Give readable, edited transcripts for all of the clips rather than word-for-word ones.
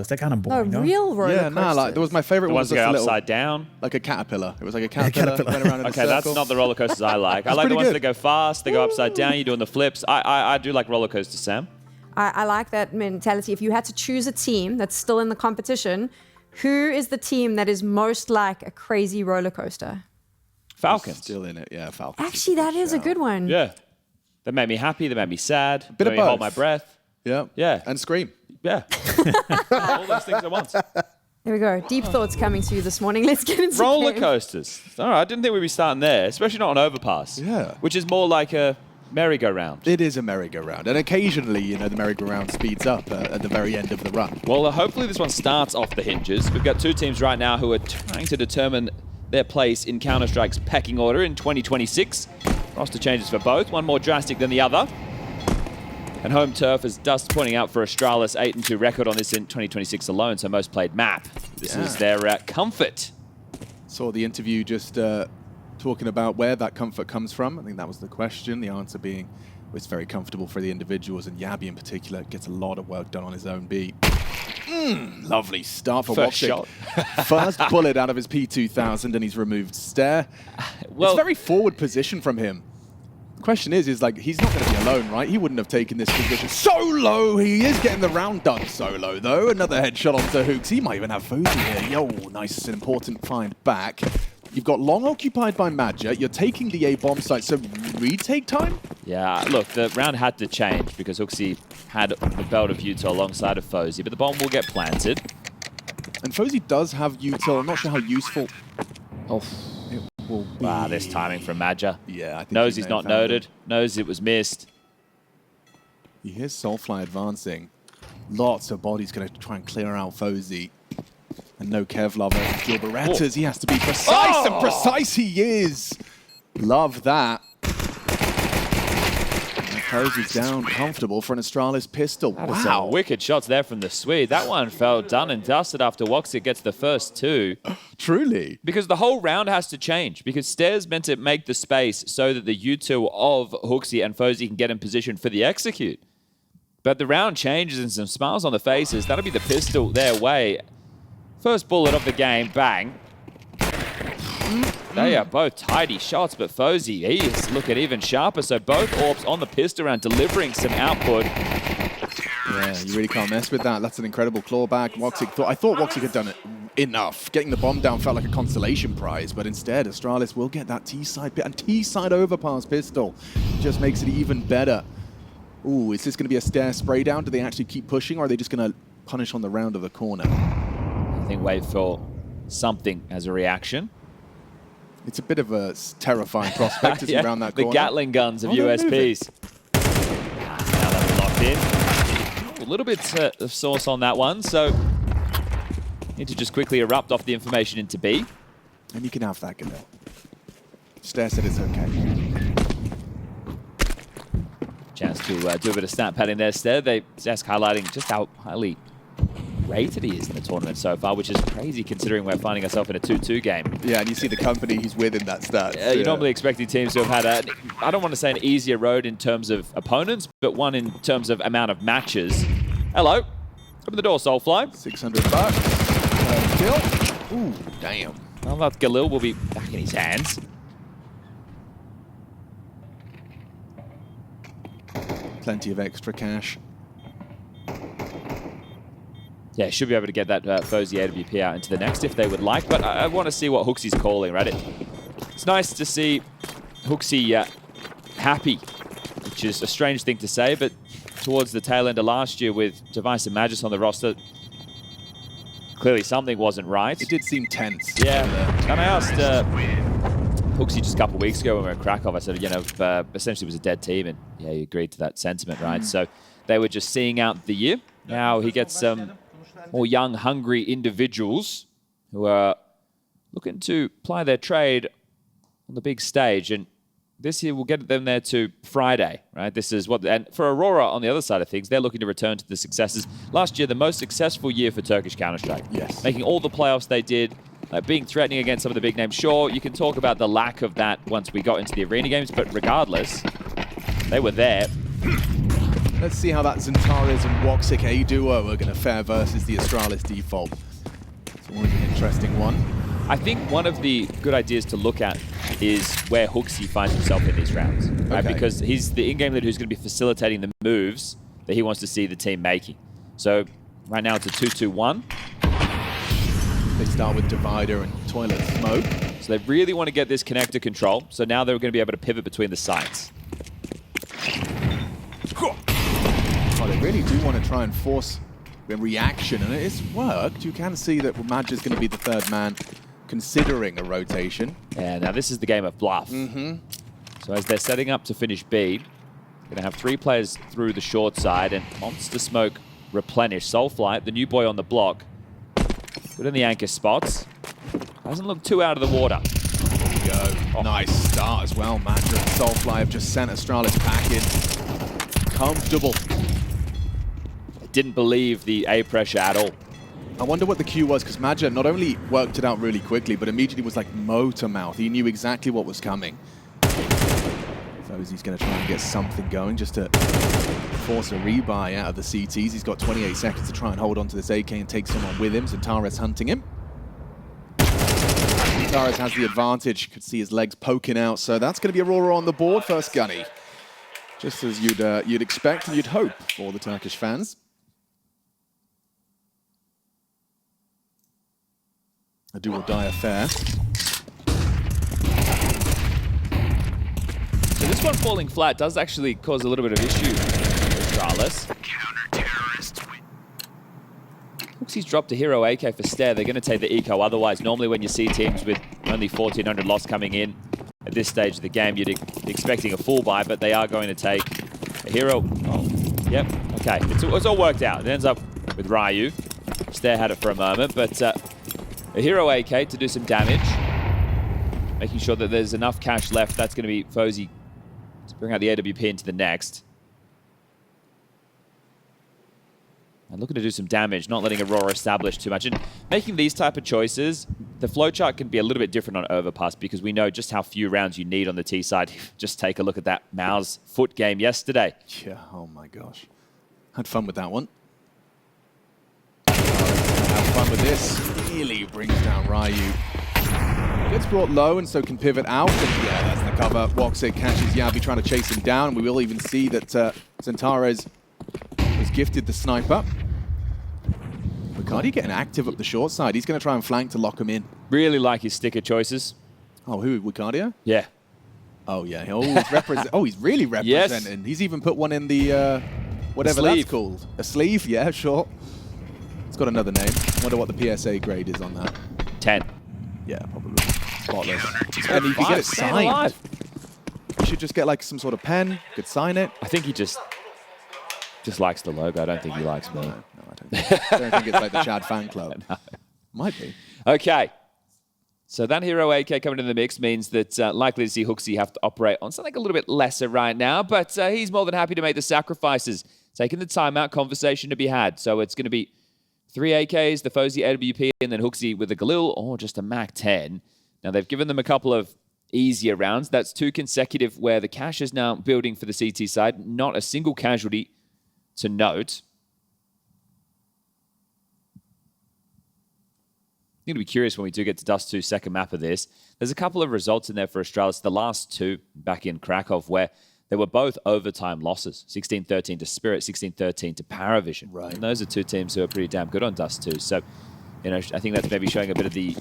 They're kind of boring, No, no? real roller Yeah, coasters. no, like there was my favorite The one. ones Was that just go a little, upside down. like a caterpillar. It was like a caterpillar, went around in a Okay, that's circle. not the roller coasters I like. I like the pretty ones good. that go fast, they go upside down, you're doing the flips. I do like roller coasters, Sam. I like that mentality. If you had to choose a team that's still in the competition, who is the team that is most like a crazy roller coaster? Falcons. Still in it, yeah. Falcons. Actually, that is a good one. Yeah. They made me happy, they made me sad. Bit they of made me hold both. my breath. Yeah. Yeah. And Scream. Yeah. All those things at once. There we go. Deep thoughts coming to you this morning. Let's get into Roller game. coasters. All right, I didn't think we'd be starting there, especially not on Overpass. Yeah. Which is more like a merry-go-round. It is a merry-go-round, and occasionally, you know, the merry-go-round speeds up at the very end of the run. Well, hopefully this one starts off the hinges. We've got two teams right now who are trying to determine their place in Counter-Strike's pecking order in 2026. Roster changes for both, one more drastic than the other. And home turf, as Dust pointing out for Astralis, 8-2 record on this in 2026 alone, so most played map. This is their comfort. Saw the interview just talking about where that comfort comes from. I think that was the question. The answer being it's very comfortable for the individuals, and Yabi in particular gets a lot of work done on his own beat. Lovely start for First Woxic. shot. First bullet out of his P2000, and he's removed Stare. Well, It's very forward position from him. The question is like, he's not going to be alone, right? He wouldn't have taken this position solo. He is getting the round done solo, though. Another headshot onto Hooks. He might even have Fozy here. Yo, nice and important find back. You've got long occupied by Madja. You're taking the A bomb site, so retake time? yeah, look, the round had to change because Hooksy had the belt of Utah alongside of Fozy, but the bomb will get planted. And Fozy does have util. I'm not sure how useful Oh, it will be. this timing from Madja. Yeah, I think Knows he he's may not have found noted, knows it was missed. He hears Soulfly advancing. Lots of bodies going to try and clear out Fozy. And no Kevlar versus Gilberettas. He has to be precise, and precise he is. Love that. And Fozy's down comfortable for an Astralis pistol. Wow, wicked shots there from the Swede. That one fell done and dusted after Woxic gets the first two. Truly. Because the whole round has to change. Because Stairs meant to make the space so that the U2 of Hooksy and Fozy can get in position for the execute. But the round changes and some smiles on the faces. That'll be the pistol their way. First bullet of the game, bang. They are both tidy shots, but Fozy, he is looking even sharper. So both Orbs on the pistol round, delivering some output. Yeah, you really can't mess with that. That's an incredible clawback. I thought Woxic had done it enough. Getting the bomb down felt like a consolation prize, but instead Astralis will get that T-side and T-side overpass pistol. Just makes it even better. Ooh, is this going to be a Stare spray down? Do they actually keep pushing, or are they just going to punish on the round of the corner? I think wait for something as a reaction. It's a bit of a terrifying prospect as you round that corner. The Gatling guns of they're USPs. Now that we're locked in. A little bit of sauce on that one, so need to just quickly erupt off the information into B. And you can have that, Gadel. Stare said it's okay. Chance to do a bit of stat padding there, Stead. Zesk highlighting just how highly rated he is in the tournament so far, which is crazy considering we're finding ourselves in a 2-2 game. Yeah, and you see the company he's with in that stat. You're normally expecting teams to have had I don't want to say an easier road in terms of opponents, but one in terms of amount of matches. Hello. Open the door, Soulfly. $600. Kill. Ooh, damn. Well, that Galil will be back in his hands. Plenty of extra cash. Yeah, should be able to get that Fozy AWP out into the next if they would like, but I want to see what Hooksy's calling, right? It's nice to see Hooksy happy, which is a strange thing to say, but towards the tail end of last year with Device and Magus on the roster, clearly something wasn't right. It did seem tense. Yeah, and I asked Hooksy just a couple of weeks ago when we were in Krakow, I said, you know, essentially it was a dead team, and yeah, he agreed to that sentiment, right? So they were just seeing out the year. Now he gets some more young, hungry individuals who are looking to ply their trade on the big stage, and this year will get them there to Friday, right? This is what, and for Aurora on the other side of things, they're looking to return to the successes. Last year, the most successful year for Turkish Counter-Strike. Yes. Making all the playoffs they did, being threatening against some of the big names. Sure, you can talk about the lack of that once we got into the arena games, but regardless, they were there. Let's see how that Xantares and Woxic A duo are going to fare versus the Astralis default. It's always an interesting one. I think one of the good ideas to look at is where HooXi finds himself in these rounds. Right? Okay. Because he's the in-game leader who's going to be facilitating the moves that he wants to see the team making. So right now it's a 2-2-1. They start with Divider and Toilet Smoke. So they really want to get this connector control. So now they're going to be able to pivot between the sites. Oh, they really do want to try and force a reaction, and it's worked. You can see that Madge is going to be the third man, considering a rotation. Yeah, now this is the game of bluff. So as they're setting up to finish B, they're going to have 3 players through the short side, and Monster Smoke replenish. Soulflight, the new boy on the block, good in the anchor spots. Doesn't look too out of the water. There we go. Oh. Nice start as well. Madge and Soulfly have just sent Astralis back in. Comfortable. Didn't believe the A pressure at all. I wonder what the cue was, because Madge not only worked it out really quickly, but immediately was like motor mouth. He knew exactly what was coming. He's going to try and get something going just to force a rebuy out of the CTs. He's got 28 seconds to try and hold on to this AK and take someone with him. Xantares hunting him. Xantares has the advantage. Could see his legs poking out. So that's going to be Aurora on the board. First Gunny. Just as you'd expect and you'd hope for the Turkish fans. A do or die affair. So this one falling flat does actually cause a little bit of issue for Astralis. HooXi's dropped a hero AK for Stair. They're going to take the eco. Otherwise, normally when you see teams with only 1,400 loss coming in at this stage of the game, you'd expecting a full buy, but they are going to take a hero. Oh, yep. Okay. It's all worked out. It ends up with Ryu. Stair had it for a moment, but a hero AK to do some damage. Making sure that there's enough cash left. That's going to be Fozy to bring out the AWP into the next. And looking to do some damage, not letting Aurora establish too much. And making these type of choices, the flowchart can be a little bit different on Overpass because we know just how few rounds you need on the T side. Just take a look at that Mao's foot game yesterday. Yeah, oh my gosh. Had fun with that one. Have fun with this. Really brings down Ryu. Gets brought low and so can pivot out. And yeah, that's the cover. Woxic catches Yabi trying to chase him down. We will even see that Xantares was gifted the sniper. Wicardi getting active up the short side. He's going to try and flank to lock him in. Really like his sticker choices. Oh, who? Wicardia? Yeah. Oh, yeah. He's really representing. Yes. He's even put one in the, whatever that's called. A sleeve? Yeah, sure. It's got another name. I wonder what the PSA grade is on that. 10. Yeah, probably. Spotless. And you can get it signed. You should just get like some sort of pen. Could sign it. I think he just likes the logo. I don't think he likes me. No, I don't think it's like the Chad fan club. No. Might be. Okay. So that hero AK coming into the mix means that likely to see HooXi have to operate on something a little bit lesser right now, but he's more than happy to make the sacrifices. Taking the timeout, conversation to be had. So it's going to be 3 AKs, the Fozy AWP, and then HooXi with a Galil or just a MAC-10. Now they've given them a couple of easier rounds. That's 2 consecutive where the cash is now building for the CT side. Not a single casualty to note. I'm going to be curious when we do get to Dust 2's second map of this. There's a couple of results in there for Astralis. The last 2 back in Krakow where they were both overtime losses. 16-13 to Spirit, 16-13 to Paravision. Right. And those are 2 teams who are pretty damn good on Dust 2. So, you know, I think that's maybe showing a bit of the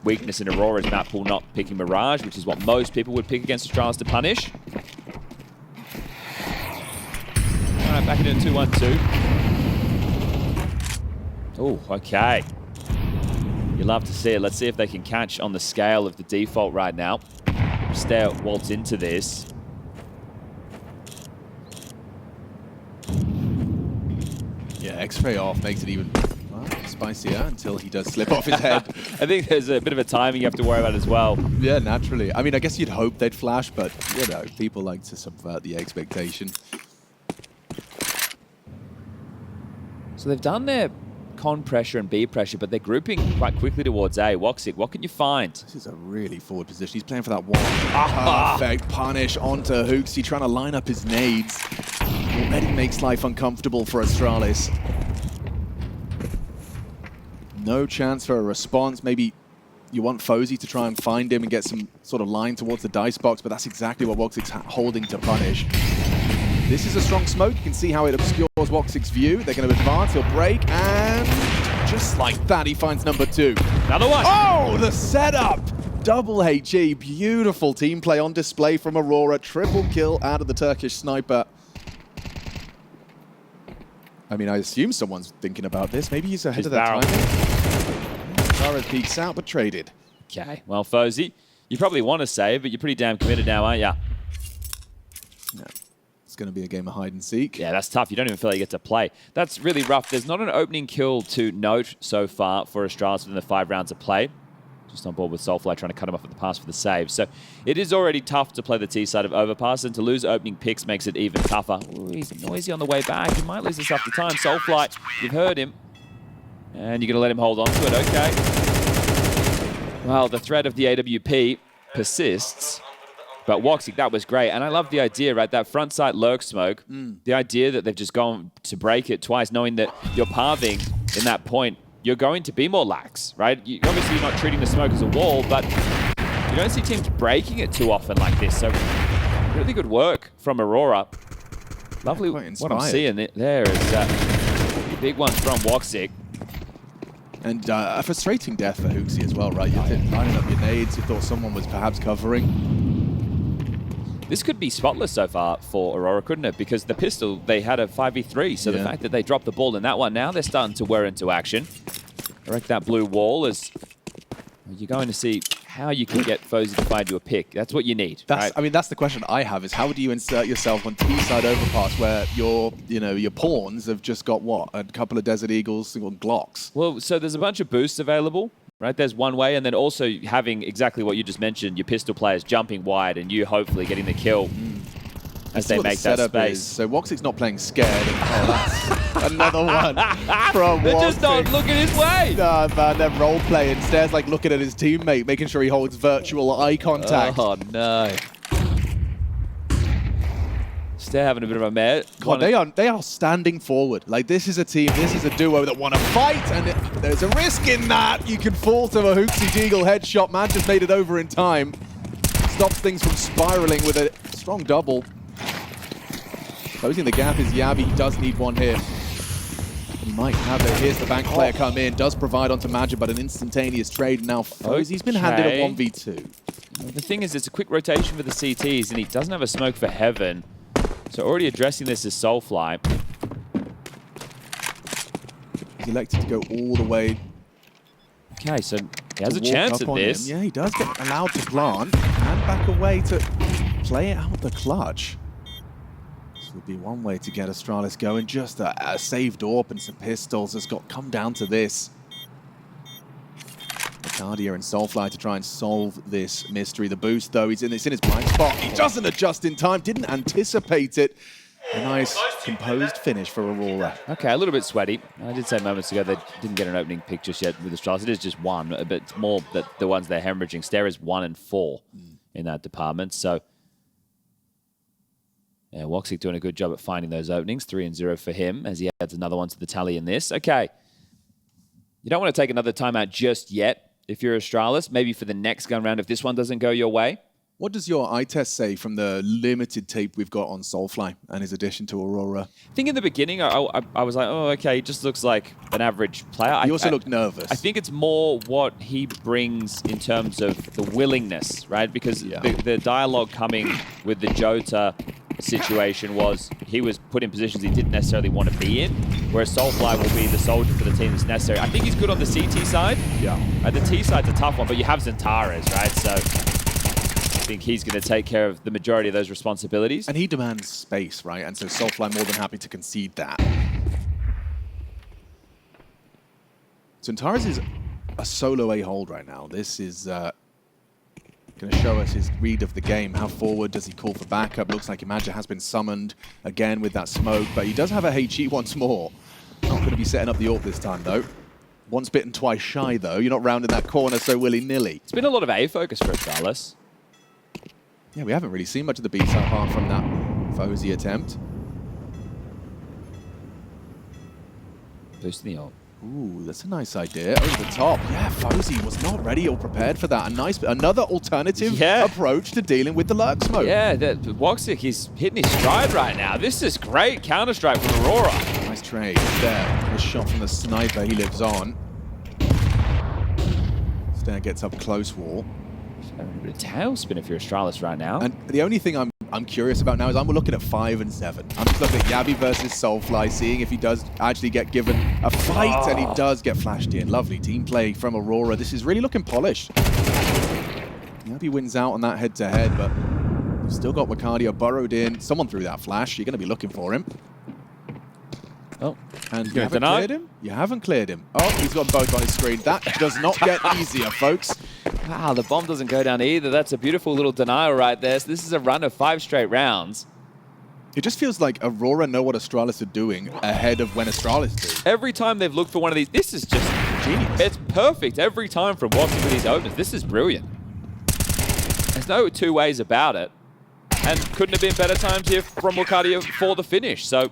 weakness in Aurora's map pool not picking Mirage, which is what most people would pick against Astralis to punish. All right, back into 2-1-2. Oh, okay. You love to see it. Let's see if they can catch on the scale of the default right now. Stair waltz into this. Yeah, X-ray off makes it even spicier until he does slip off his head. I think there's a bit of a timing you have to worry about as well. Yeah, naturally. I mean, I guess you'd hope they'd flash, but, you know, people like to subvert the expectation. So they've done their con pressure and B pressure, but they're grouping quite quickly towards A. Woxic, what can you find? This is a really forward position. He's playing for that one. Perfect punish onto Hooksy, trying to line up his nades. Already makes life uncomfortable for Astralis. No chance for a response. Maybe you want Fozy to try and find him and get some sort of line towards the dice box, but that's exactly what Woxic's holding to punish. This is a strong smoke. You can see how it obscures Woxic's view. They're going to advance. He'll break, and just like that, he finds number 2. Another one. Oh, the setup! Double HE. Beautiful team play on display from Aurora. Triple kill out of the Turkish sniper. I mean, I assume someone's thinking about this. Maybe he's ahead of their time. Tara peeks out, but traded. Okay, well, Fozy, you probably want to save, but you're pretty damn committed now, aren't you? No. It's going to be a game of hide and seek. Yeah, that's tough. You don't even feel like you get to play. That's really rough. There's not an opening kill to note so far for Astralis within the 5 rounds of play. Just on board with Soulfly, trying to cut him off at the pass for the save. So it is already tough to play the T side of Overpass, and to lose opening picks makes it even tougher. Ooh, he's noisy on the way back. He might lose this after time. Soulfly, you've heard him. And you're going to let him hold on to it. Okay. Well, the threat of the AWP persists. But Woxic, that was great. And I love the idea, right? That front sight lurk smoke. The idea that they've just gone to break it twice, knowing that you're pathing in that point, you're going to be more lax, right? Obviously, you're not treating the smoke as a wall, but you don't see teams breaking it too often like this. So really good work from Aurora. Lovely. What I'm seeing there is a big one from Woxic. And a frustrating death for Hooksy as well, right? You're lining up your nades. You thought someone was perhaps covering. This could be spotless so far for Aurora, couldn't it? Because the pistol, they had a 5v3, so the fact that they dropped the ball in that one, now they're starting to wear into action. Erect that blue wall as you're going to see how you can get Fozy to find you a pick. That's what you need, right? I mean, that's the question I have, is how do you insert yourself on T-side overpass where your pawns have just got, what, a couple of Desert Eagles, single Glocks? Well, so there's a bunch of boosts available. Right, there's one way, and then also having exactly what you just mentioned, your pistol players jumping wide and you hopefully getting the kill as they make that space. So Woxic's not playing scared. That's another one from They're Woxic. just not looking his way. Nah, man, they're role-playing. Stares like looking at his teammate, making sure he holds virtual eye contact. Oh, no. They're having a bit of a mare. God, they are standing forward. Like, this is a team, this is a duo that want to fight, and there's a risk in that. You can fall to a Hooksy Deagle headshot. Man just made it over in time. Stops things from spiraling with a strong double. Closing the gap is Yavi. He does need one here. He might have it. Here's the bank player come in. Does provide onto Magic, but an instantaneous trade. Now Fozy's been handed a 1v2. The thing is, it's a quick rotation for the CTs, and he doesn't have a smoke for Heaven. So already addressing this is Soulfly. He's elected to go all the way. Okay, so he has a chance at this. Yeah, he does get allowed to plant and back away to play it out the clutch. This would be one way to get Astralis going. Just a saved AWP and some pistols has come down to this. Guardia and Soulfly to try and solve this mystery. The boost, though, it's in his blind spot. He doesn't adjust in time, didn't anticipate it. A nice, composed finish for Aurora. Okay, a little bit sweaty. I did say moments ago they didn't get an opening pick just yet with Astralis. It is just one, but it's more that the ones they're hemorrhaging. Stare is 1 and 4 in that department. So, yeah, Woxic doing a good job at finding those openings. 3 and 0 for him as he adds another one to the tally in this. Okay. You don't want to take another timeout just yet. If you're Astralis, maybe for the next gun round, if this one doesn't go your way. What does your eye test say from the limited tape we've got on Soulfly and his addition to Aurora? I think in the beginning, I was like, oh, okay, he just looks like an average player. He also looked nervous. I think it's more what he brings in terms of the willingness, right? Because the dialogue coming with the Jota situation was he was put in positions he didn't necessarily want to be in, whereas Soulfly will be the soldier for the team that's necessary. I think he's good on the CT side. Yeah. The T side's a tough one, but you have Xantares, right? So I think he's going to take care of the majority of those responsibilities. And he demands space, right? And so Soulfly more than happy to concede that. Xantares is a solo A-hold right now. This is going to show us his read of the game. How forward does he call for backup? Looks like Imagine has been summoned again with that smoke, but he does have a HE once more. Not going to be setting up the AWP this time, though. Once bitten, twice shy, though. You're not rounding that corner so willy-nilly. It's been a lot of A focus for Astralis. Yeah, we haven't really seen much of the B-side apart from that Fozy attempt. Boosting the ult. Ooh, that's a nice idea. Over the top. Yeah, Fozy was not ready or prepared for that. Another alternative approach to dealing with the lurk smoke. Yeah, Woxic is hitting his stride right now. This is great Counter-Strike from Aurora. Nice trade there. A shot from the sniper. He lives on. Stair gets up close wall. A bit of tailspin if you're Astralis right now. And the only thing I'm curious about now is I'm looking at 5 and 7. I'm just looking at Yabi versus Soulfly, seeing if he does actually get given a fight, and he does get flashed in. Lovely team play from Aurora. This is really looking polished. Yabi wins out on that head-to-head, but you've still got Wicardio burrowed in. Someone threw that flash. You're going to be looking for him. Oh, and you haven't cleared him? You haven't cleared him. Oh, he's got both on his screen. That does not get easier, folks. Wow, the bomb doesn't go down either. That's a beautiful little denial right there. So this is a run of 5 straight rounds. It just feels like Aurora know what Astralis are doing ahead of when Astralis do. Every time they've looked for one of these, this is just genius. It's perfect every time from Woxic with these opens. This is brilliant. There's no two ways about it. And couldn't have been better times here from Wicardio for the finish. So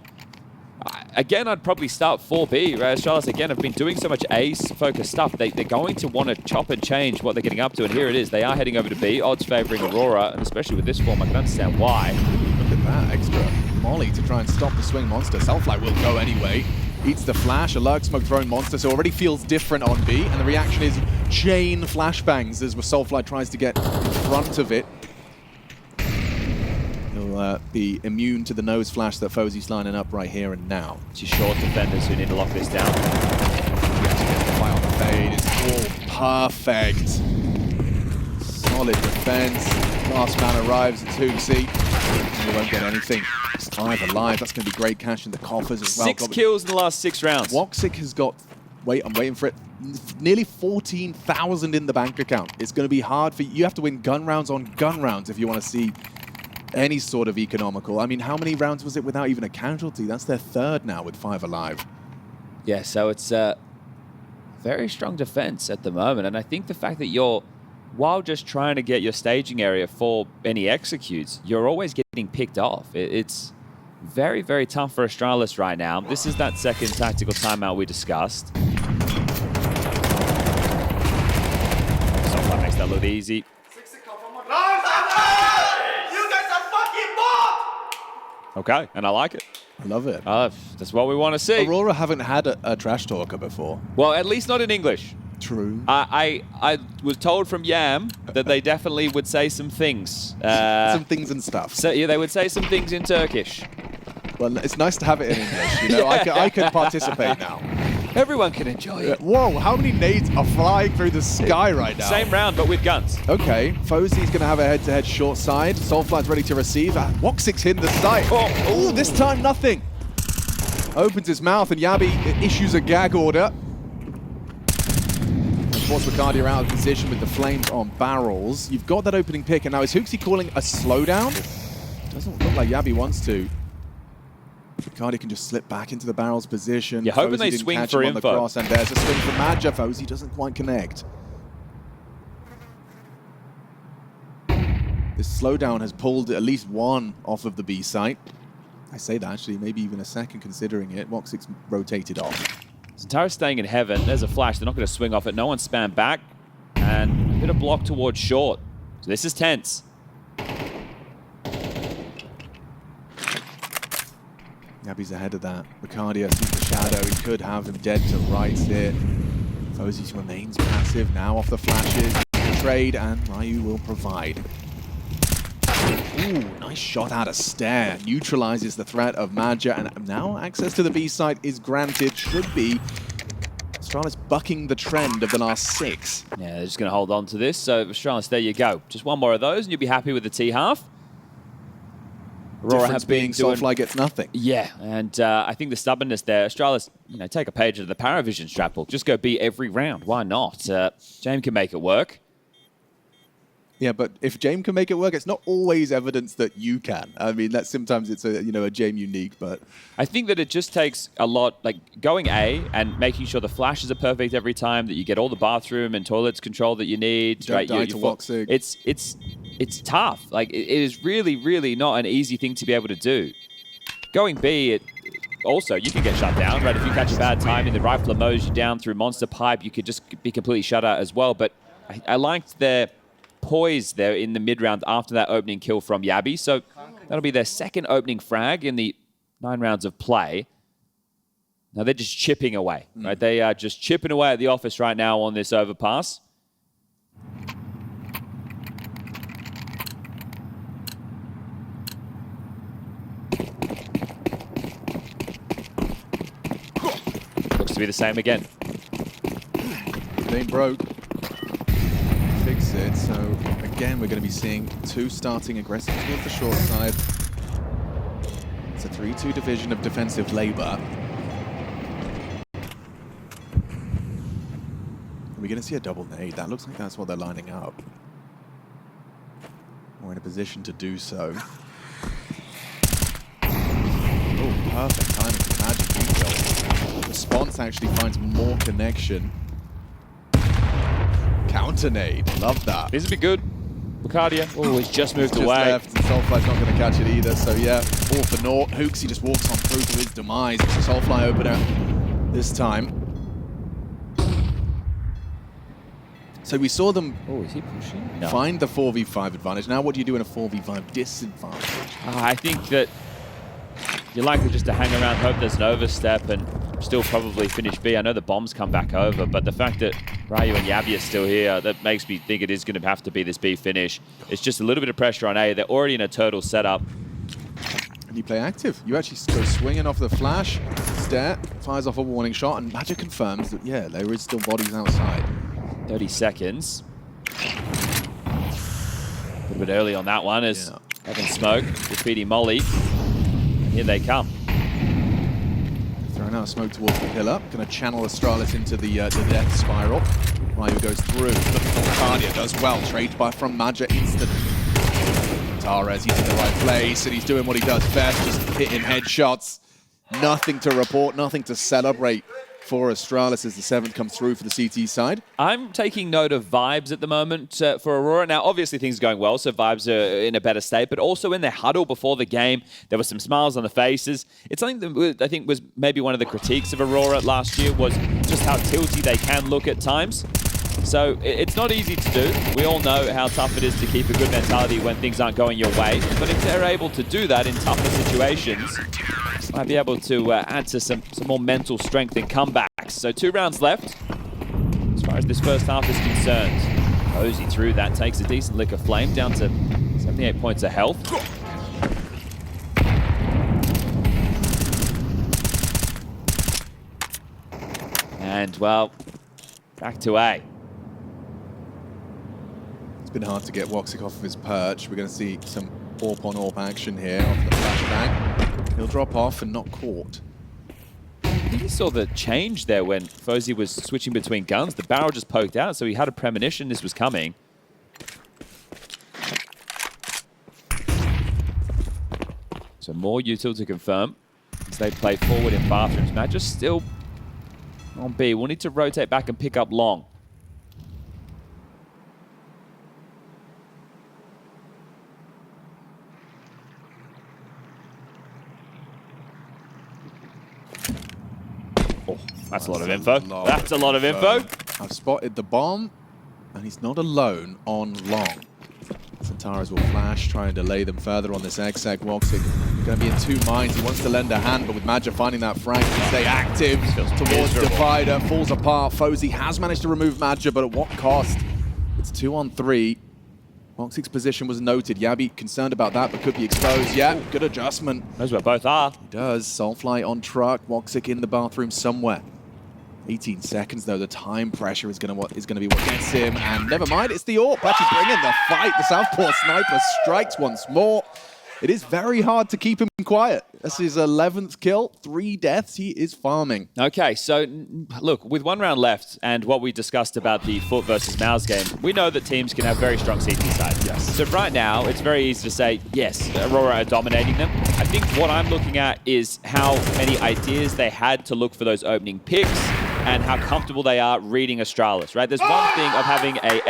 again, I'd probably start 4B. Right? Astralis, again, have been doing so much ace-focused stuff. They're going to want to chop and change what they're getting up to, and here it is. They are heading over to B, odds favoring Aurora, and especially with this form, I can understand why. Look at that, extra molly to try and stop the swing monster. Soulfly will go anyway. Eats the flash, a lurk smoke throwing monster, so already feels different on B, and the reaction is chain flashbangs as Soulfly tries to get in front of it. He'll be immune to the nose flash that Fozy's lining up right here and now. It's short defenders who need to lock this down. Yes, gets the fight on the fade. It's all perfect. Solid defense. Last man arrives at Hoogsy. He won't get anything. 5 alive. That's going to be great cash in the coffers as well. 6 kills in the last 6 rounds. Woxic has got, wait, I'm waiting for it, nearly 14,000 in the bank account. It's going to be hard for you. You have to win gun rounds on gun rounds if you want to see any sort of economical. I mean, how many rounds was it without even a casualty? That's their 3rd now with 5 alive. Yeah, so it's very strong defense at the moment. And I think the fact that you're, while just trying to get your staging area for any executes, you're always getting picked off. It's very, very tough for Astralis right now. This is that second tactical timeout we discussed. Soulfly makes that look easy. Okay, and I like it. I love it. That's what we want to see. Aurora haven't had a trash talker before. Well, at least not in English. True. I was told from Yam that they definitely would say some things. Some things and stuff. So yeah, they would say some things in Turkish. Well, it's nice to have it in English. You know, I can participate now. Everyone can enjoy it. Whoa, how many nades are flying through the sky right now? Same round, but with guns. Okay, Fozy's going to have a head-to-head short side. Soulfly's ready to receive. Woxic's hitting the side. Oh, this time nothing. Opens his mouth and Yabi issues a gag order. Of course, Wicardio out of position with the flames on barrels. You've got that opening pick, and now is Hoogsy calling a slowdown? Doesn't look like Yabi wants to. Wicardio can just slip back into the barrel's position. You're hoping they swing for info. The cross, and there's a swing for Madja. Fozy doesn't quite connect. This slowdown has pulled at least one off of the B site. I say that actually, maybe even a second considering it. Woxic's rotated off. Zentara's staying in heaven. There's a flash. They're not going to swing off it. No one spam back. And a bit of block towards short. So this is tense. Yabi's ahead of that. Wicardio sees the shadow. He could have him dead to rights here. Fozy remains passive now off the flashes. Trade, and Ryu will provide. Ooh, nice shot out of Stair. Neutralizes the threat of Madja, and now access to the B site is granted. Should be Astralis bucking the trend of the last 6. Yeah, they're just going to hold on to this. So Astralis, there you go. Just one more of those, and you'll be happy with the T-half. Aurora has been Soulfly gets nothing. Yeah, and I think the stubbornness there, Astralis, take a page of the Paravision strat book. Just go B every round. Why not? James can make it work. Yeah, but if Jame can make it work, it's not always evidence that you can. I mean, that sometimes it's a a Jame unique, but I think that it just takes a lot, like going A and making sure the flashes are perfect every time, that you get all the bathroom and toilets control that you need. Don't die to Woxic. It's tough. Like it is really, really not an easy thing to be able to do. Going B, also, you can get shut down, right? If you catch a bad time in the Rifler mows you down through Monster Pipe, you could just be completely shut out as well. But I liked their poise there in the mid-round after that opening kill from Yabby. So that'll be their second opening frag in the 9 rounds of play. Now they're just chipping away, right? They are just chipping away at the office right now on this overpass. Looks to be the same again. Lane broke. Fix it. So again, we're going to be seeing 2 starting aggressive towards the short side. It's a 3-2 division of defensive labor. Are we going to see a double nade? That looks like that's what they're lining up. We're in a position to do so. Oh, perfect timing for Magic Detail. Response actually finds more connection. Counter nade, love that. This would be good. Lucadia, oh, he's just moved Just away. left, and Soulfly's not going to catch it either, so yeah, all for naught. Hooksy just walks on through to his demise. It's a Soulfly opener this time. So we saw them Oh, is he pushing? No. find the 4v5 advantage. Now what do you do in a 4v5 disadvantage? I think that you're likely just to hang around, hope there's an overstep, and still probably finish B. I know the bombs come back over, but the fact that Ryu and Yabby are still here, that makes me think it is going to have to be this B finish. It's just a little bit of pressure on A. They're already in a turtle setup. And you play active. You actually go swinging off the flash, stare, fires off a warning shot, and Magic confirms that, yeah, there is still bodies outside. 30 seconds. A little bit early on that one as Evan Smoke, Graffiti Molly. And here they come. Throwing out smoke towards the pillar. Going to channel Astralis into the death spiral. Ryu goes through. Lucadia does well. Trade from Maja instantly. Tares, he's in the right place, and he's doing what he does best, just hitting headshots. Nothing to report, nothing to celebrate for Astralis as the 7th comes through for the CT side. I'm taking note of vibes at the moment for Aurora. Now, obviously, things are going well, so vibes are in a better state, but also in their huddle before the game, there were some smiles on the faces. It's something that I think was maybe one of the critiques of Aurora last year, was just how tilty they can look at times. So it's not easy to do. We all know how tough it is to keep a good mentality when things aren't going your way, but if they're able to do that in tougher situations, might be able to add to some more mental strength and comebacks. So 2 rounds left as far as this first half is concerned. Cozy through that, takes a decent lick of flame, down to 78 points of health. And, well, back to A. It's been hard to get Woxic off of his perch. We're going to see some AWP-on-AWP action here off the flashbang. He'll drop off and not caught. I think he saw the change there when Fozy was switching between guns. The barrel just poked out, so he had a premonition this was coming. So more util to confirm as they play forward in bathrooms. Matt just still on B. We'll need to rotate back and pick up long. Oh, that's a lot of info. That's a lot of info. I've spotted the bomb, and he's not alone on long. Centaurus will flash, try and delay them further on this exec. Woxic going to be in 2 minds. He wants to lend a hand, but with Maja finding that frag, he stay active towards Divider. Falls apart. Fozy has managed to remove Maja, but at what cost? It's 2-on-3. Woxic's position was noted. Yabby concerned about that, but could be exposed. Yeah, good adjustment. Knows where both are. He does. Soulfly on truck. Woxic in the bathroom somewhere. 18 seconds though. The time pressure is going to be what gets him. And never mind, it's the AWP actually bringing the fight. The Southpaw sniper strikes once more. it is very hard to keep him quiet. That's his 11th kill, 3 deaths. He is farming. Okay, so look, with 1 round left and what we discussed about the Foot versus Mouse game, we know that teams can have very strong CT sides. Yes. So right now, it's very easy to say, yes, Aurora are dominating them. I think what I'm looking at is how many ideas they had to look for those opening picks and how comfortable they are reading Astralis, right? There's one thing of having a 8-3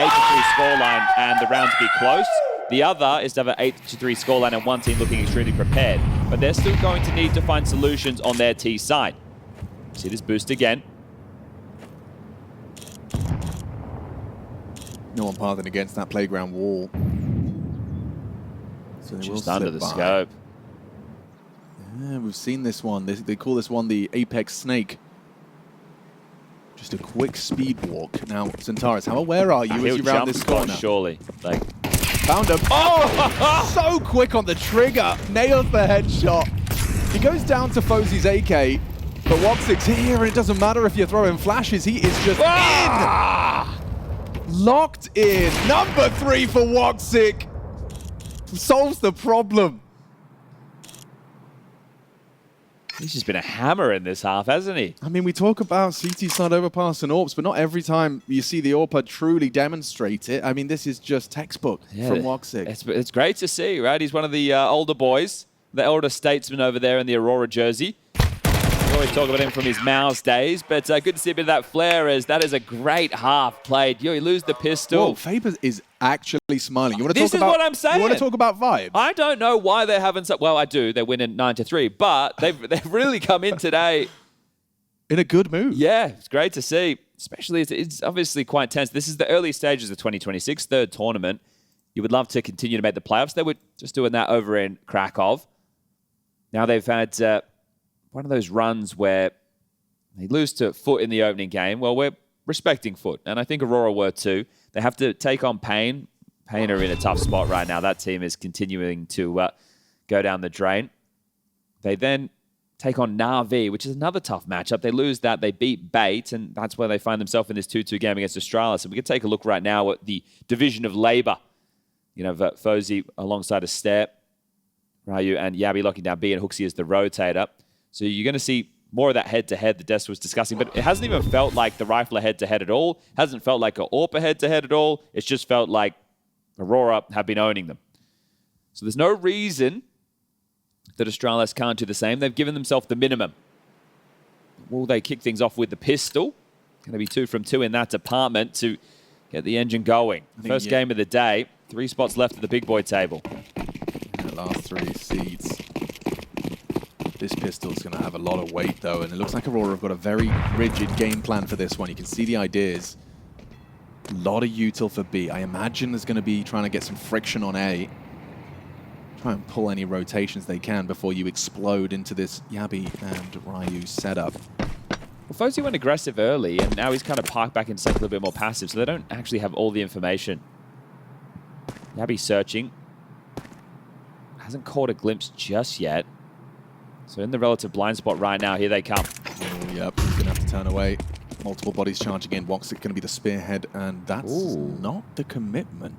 scoreline and the rounds be close. The other is to have an 8-3 scoreline and one team looking extremely prepared. But they're still going to need to find solutions on their T side. See this boost again. No one pathing against that playground wall. So they Just will under slip the by. scope. Yeah, we've seen this one. They call this one the Apex Snake. Just a quick speed walk. Now, Centaurus, how aware are you as He'll you round jump this spot, corner? surely. Like, Found him. Oh, so quick on the trigger. Nails the headshot. He goes down to Fozzy's AK, but Woxic's here, and it doesn't matter if you're throwing flashes. He is just in. Locked in. Number 3 for Woxic. Solves the problem. he's just been a hammer in this half, hasn't he? I mean, we talk about CT side overpass and AWPs, but not every time you see the AWPer truly demonstrate it. I mean, this is just textbook from Woxic. It's great to see, right? He's one of the older boys, the elder statesman over there in the Aurora jersey. We always talk about him from his Mouse days, but good to see a bit of that flair, as that is a great half played. You lose the pistol. Whoa, Faber is actually smiling. You want to This talk is about, what I'm saying. You want to talk about vibes? I don't know why they haven't... Well, I do. They're winning 9-3, but they've really come in today. In a good mood. Yeah, it's great to see. Especially, it's obviously quite tense. This is the early stages of 2026, third tournament. You would love to continue to make the playoffs. They were just doing that over in Krakow. Now they've had one of those runs where they lose to Foot in the opening game. Well, we're respecting Foot, and I think Aurora were too. They have to take on Pain. Pain are in a tough spot right now. That team is continuing to go down the drain. They then take on Na'Vi, which is another tough matchup. They lose that. They beat Bait, and that's where they find themselves in this 2-2 game against Astralis. And we can take a look right now at the division of labor. You know, Fozy alongside a Step, Ryu and Yabi locking down B, and Hooksy as the rotator. So you're going to see more of that head-to-head that Des was discussing, but it hasn't even felt like the Rifler head-to-head at all. Hasn't felt like an AWPer head-to-head at all. It's just felt like Aurora have been owning them. So there's no reason that Astralis can't do the same. They've given themselves the minimum. Will they kick things off with the pistol? Going to be 2 from 2 in that department to get the engine going. First game of the day. 3 spots left at the big boy table. The last 3 seeds. This pistol's going to have a lot of weight, though, and it looks like Aurora have got a very rigid game plan for this one. You can see the ideas. A lot of util for B. I imagine there's going to be trying to get some friction on A. Try and pull any rotations they can before you explode into this Yabi and Ryu setup. Well, Fozy went aggressive early, and now he's kind of parked back into something a little bit more passive, so they don't actually have all the information. Yabi searching. Hasn't caught a glimpse just yet. So in the relative blind spot right now, here they come. Oh, yep, he's going to have to turn away. Multiple bodies charging in. Woxic going to be the spearhead, and that's not the commitment.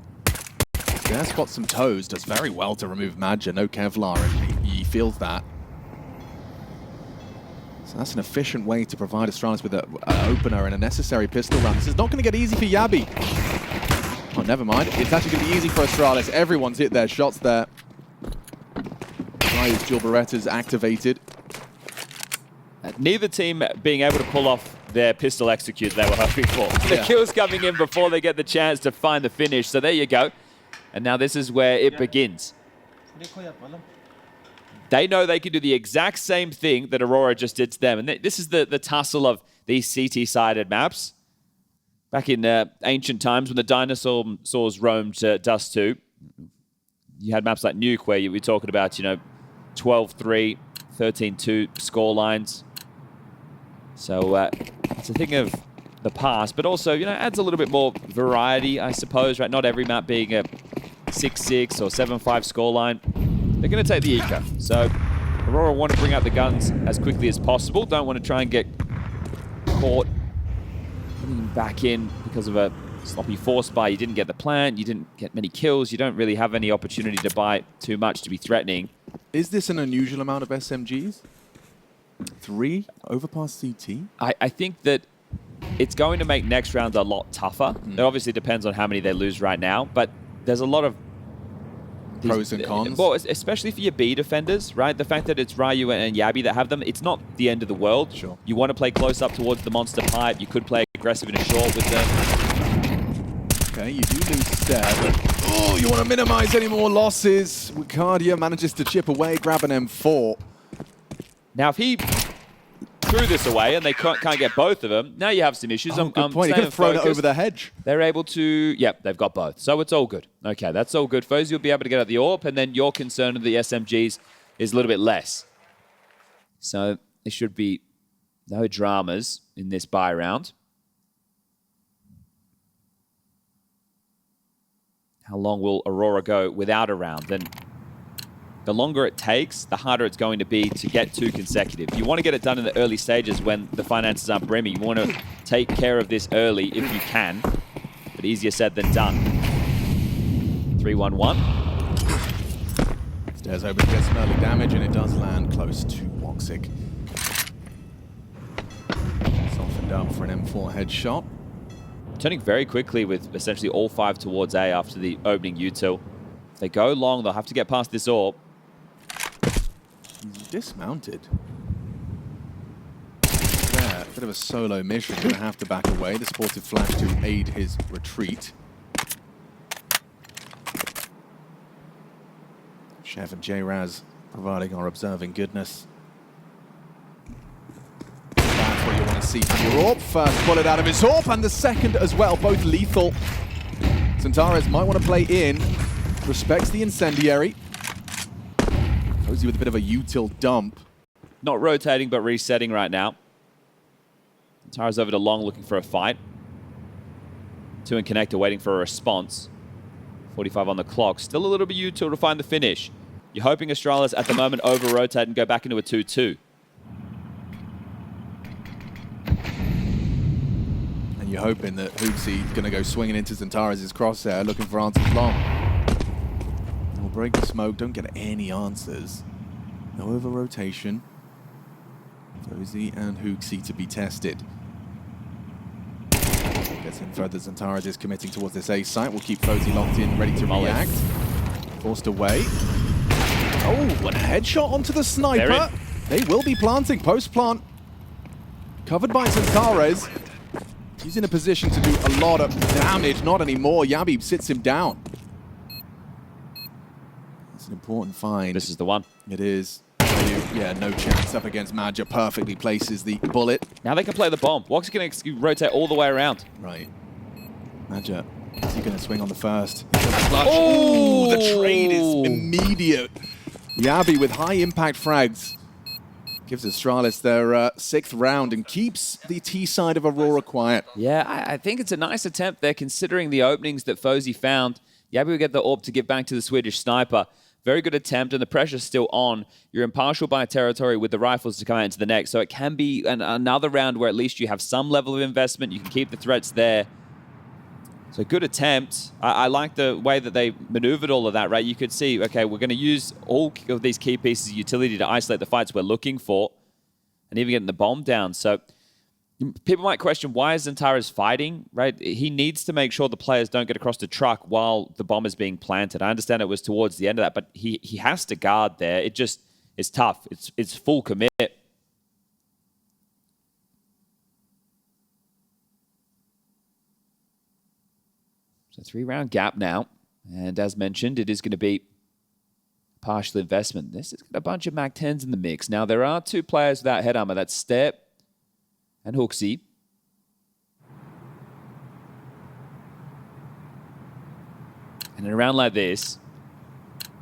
There spots some toes, does very well to remove Madja. No Kevlar, and he feels that. So that's an efficient way to provide Astralis with an opener and a necessary pistol round. This is not going to get easy for Yabi. Oh, never mind. It's actually going to be easy for Astralis. Everyone's hit their shots there. Ryu's dual Beretta's activated. Neither team being able to pull off their pistol execute they were hoping for. The kills coming in before they get the chance to find the finish. So there you go. And now this is where it begins. They know they can do the exact same thing that Aurora just did to them. And this is the tussle of these CT-sided maps. Back in ancient times when the dinosaurs roamed Dust 2, you had maps like Nuke where you were talking about, 12-3, 13-2 score lines. So it's a thing of the past, but also, adds a little bit more variety, I suppose, right? Not every map being a 6-6 or 7-5 scoreline. They're going to take the eco. So Aurora want to bring out the guns as quickly as possible. Don't want to try and get caught back in because of a Sloppy force buy, you didn't get the plant, you didn't get many kills, you don't really have any opportunity to buy too much to be threatening. Is this an unusual amount of SMGs? 3 overpass CT? I think that it's going to make next round a lot tougher. It obviously depends on how many they lose right now, but there's a lot of Pros and cons? Well, especially for your B defenders, right? The fact that it's Ryu and Yabi that have them, it's not the end of the world. Sure. You want to play close up towards the monster pipe. You could play aggressive in a short with them. Okay, you do lose Seb. Oh, you want to minimize any more losses. Wicardia manages to chip away, grab an M4. Now, if he threw this away and they can't get both of them, now you have some issues. Oh, good point. He could have thrown it over the hedge. They're able to... Yep, they've got both. So it's all good. Okay, that's all good. Fozy will be able to get out the AWP, and then your concern of the SMGs is a little bit less. So there should be no dramas in this buy round. How long will Aurora go without a round? Then the longer it takes, the harder it's going to be to get 2 consecutive. You want to get it done in the early stages when the finances aren't brimming. You want to take care of this early if you can, but easier said than done. 3-1-1. Stairs over to get some early damage, and it does land close to Woxic. Softened up for an M4 headshot. Turning very quickly with essentially all 5 towards A after the opening util. If they go long, they'll have to get past this AWP. He's dismounted. Yeah, bit of a solo mission. Gonna have to back away. The supportive flash to aid his retreat. Chef and J-Raz providing our observing goodness. That's what you want to see from your AWP. First bullet out of his AWP, and the second as well, both lethal. Xantares might want to play in. Respects the incendiary. Fozy with a bit of a util dump. Not rotating, but resetting right now. Tara's over to long, looking for a fight. 2 in connector, waiting for a response. 45 on the clock. Still a little bit util to find the finish. You're hoping Astralis at the moment over-rotate and go back into a 2-2. And you're hoping that Hoopsy's going to go swinging into Xantares' crosshair, looking for answers long. We'll break the smoke, don't get any answers. No over-rotation. Fozy and Hooksy to be tested. Gets in further. Xantares is committing towards this A site. We'll keep Fozy locked in, ready to react. Forced away. Oh, and a headshot onto the sniper. They will be planting post-plant. Covered by Xantares. He's in a position to do a lot of damage. Not anymore. Yabi sits him down. It's an important find. This is the one. It is. Yeah, no chance up against Madja. Perfectly places the bullet. Now they can play the bomb. Wox going to rotate all the way around. Right. Madja, is he going to swing on the first? Oh! The trade is immediate. Yabi with high impact frags gives Astralis their 6th round and keeps the T side of Aurora quiet. Yeah, I think it's a nice attempt there considering the openings that Fozy found. Yabi will get the AWP to give back to the Swedish sniper. Very good attempt, and the pressure's still on. You're impartial by territory with the rifles to come out into the next, so it can be another round where at least you have some level of investment. You can keep the threats there. So good attempt. I like the way that they maneuvered all of that, right? You could see, okay, we're going to use all of these key pieces of utility to isolate the fights we're looking for, and even getting the bomb down. So people might question, why is Xantares fighting, right? He needs to make sure the players don't get across the truck while the bomb is being planted. I understand it was towards the end of that, but he has to guard there. It just is tough. It's full commit. So 3-round gap now. And as mentioned, it is going to be partial investment. This has got a bunch of MAC-10s in the mix. Now, there are 2 players without head armor. That's Step and Hooksy. And in a round like this,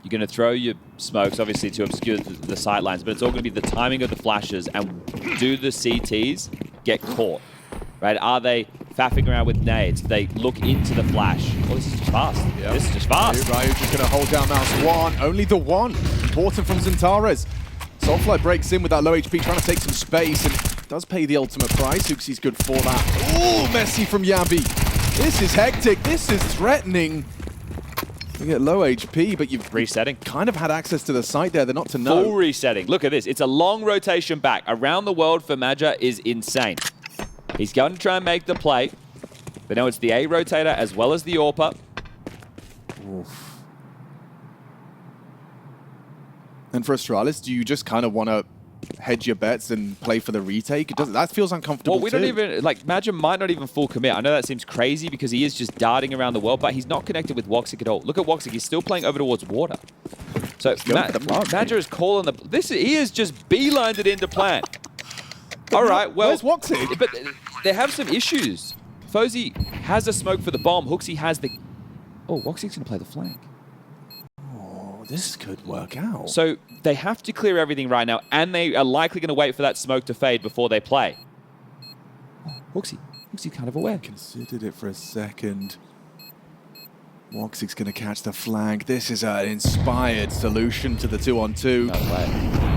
you're going to throw your smokes, obviously, to obscure the sight lines, but it's all going to be the timing of the flashes and do the CTs get caught, right? Are they faffing around with nades? They look into the flash. Oh, this is just fast. Yep. This is just fast. Ryu just going to hold down Mouse 1. Only the 1. Important from Xantares. Soulfly breaks in with that low HP, trying to take some space, and does pay the ultimate price. Hooksy's good for that. Oh, messy from Yabi. This is hectic. This is threatening. You get low HP, but you've Resetting. kind of had access to the site there. They're not to know. Full resetting. Look at this. It's a long rotation back. Around the world for Maja is insane. He's going to try and make the play. But now it's the A rotator as well as the AWPer. Oof. And for Astralis, do you just kind of want to hedge your bets and play for the retake? It doesn't. That feels uncomfortable. Well, we don't even, like, Maja might not even full commit. I know that seems crazy because he is just darting around the world, but he's not connected with Woxic at all. Look at Woxic. He's still playing over towards water. So Maja is calling the... He is just beelined it into plan. All right, well... Where's Woxic? But they have some issues. Fozy has a smoke for the bomb. HooXi has the... Oh, Woxic's going to play the flank. Oh, this could work out. So they have to clear everything right now, and they are likely going to wait for that smoke to fade before they play. Oh, HooXi kind of aware. Considered it for a second. Woxic's going to catch the flank. This is an inspired solution to the 2-on-2. No way.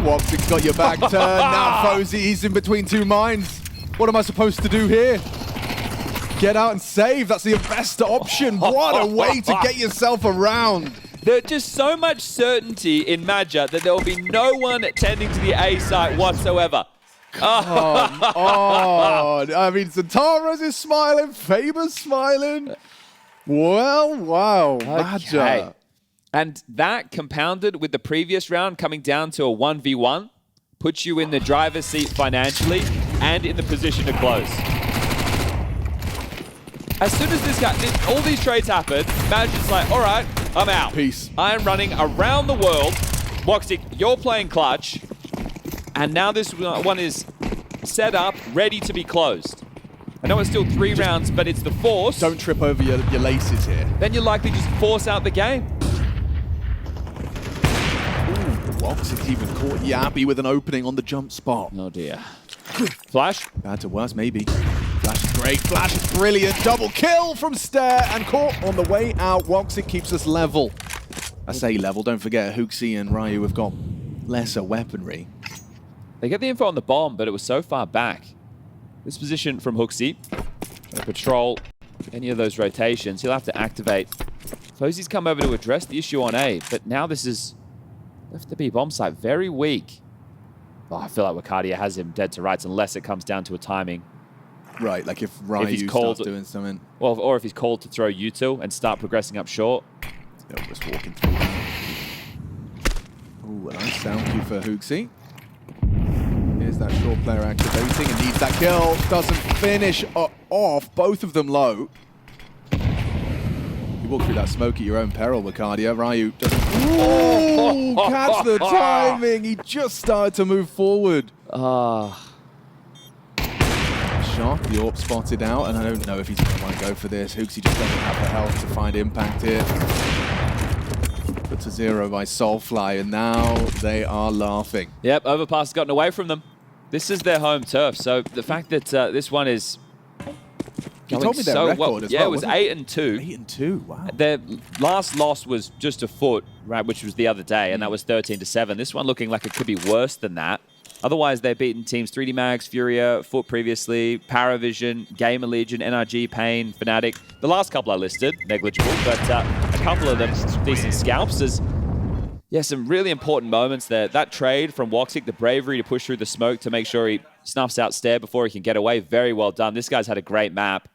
Woxic's got your back turned. Now Fozy, he's in between two minds. What am I supposed to do here? Get out and save. That's the best option. What a way to get yourself around. There's just so much certainty in Maja that there will be no one tending to the A site whatsoever. Oh, I mean, Zentaros is smiling. Faber's smiling. Well, wow. Maja. And that compounded with the previous round coming down to a 1v1 puts you in the driver's seat financially and in the position to close. As soon as all these trades happen, Maja's like, all right, I'm out. Peace. I am running around the world. Woxic, you're playing clutch. And now this one is set up, ready to be closed. I know it's still 3 rounds, but it's the force. Don't trip over your laces here. Then you're likely just force out the game. Woxic even caught Yappy with an opening on the jump spot. Oh dear. Flash. Bad to worse, maybe. Flash is great. Flash is brilliant. Double kill from Stare and caught on the way out. Woxic keeps us level. I say level. Don't forget, HooXi and Ryu have got lesser weaponry. They get the info on the bomb, but it was so far back. This position from HooXi. Trying to patrol any of those rotations. He'll have to activate. Fozy's come over to address the issue on A, but now this is left the B bomb site very weak. Oh, I feel like Wakadia has him dead to rights unless it comes down to a timing. Right, like if Ryu starts doing something. Well, or if he's called to throw U2 and start progressing up short. Just walking through that. Ooh, a nice sound cue for HooXi. Here's that short player activating and needs that kill. Doesn't finish off. Both of them low. You walk through that smoke at your own peril, Wakadia. Ryu doesn't... Ooh, catch the timing. He just started to move forward. Shock, the AWP spotted out, and I don't know if he's going to want to go for this. HooXi just doesn't have the health to find impact here. Put to 0 by Soulfly, and now they are laughing. Yep, Overpass has gotten away from them. This is their home turf, so the fact that this one is... You told me their record as well. Yeah, it was 8-2. 8-2, wow. Their last loss was just a foot, right, which was the other day, and that was 13-7. This one looking like it could be worse than that. Otherwise, they've beaten teams 3D Mags, Furia, Foot previously, Paravision, Gamer Legion, NRG, Pain, Fnatic. The last couple I listed, negligible, but a couple of them decent scalps. There's, yeah, some really important moments there. That trade from Woxic, the bravery to push through the smoke to make sure he snuffs out Stare before he can get away. Very well done. This guy's had a great map.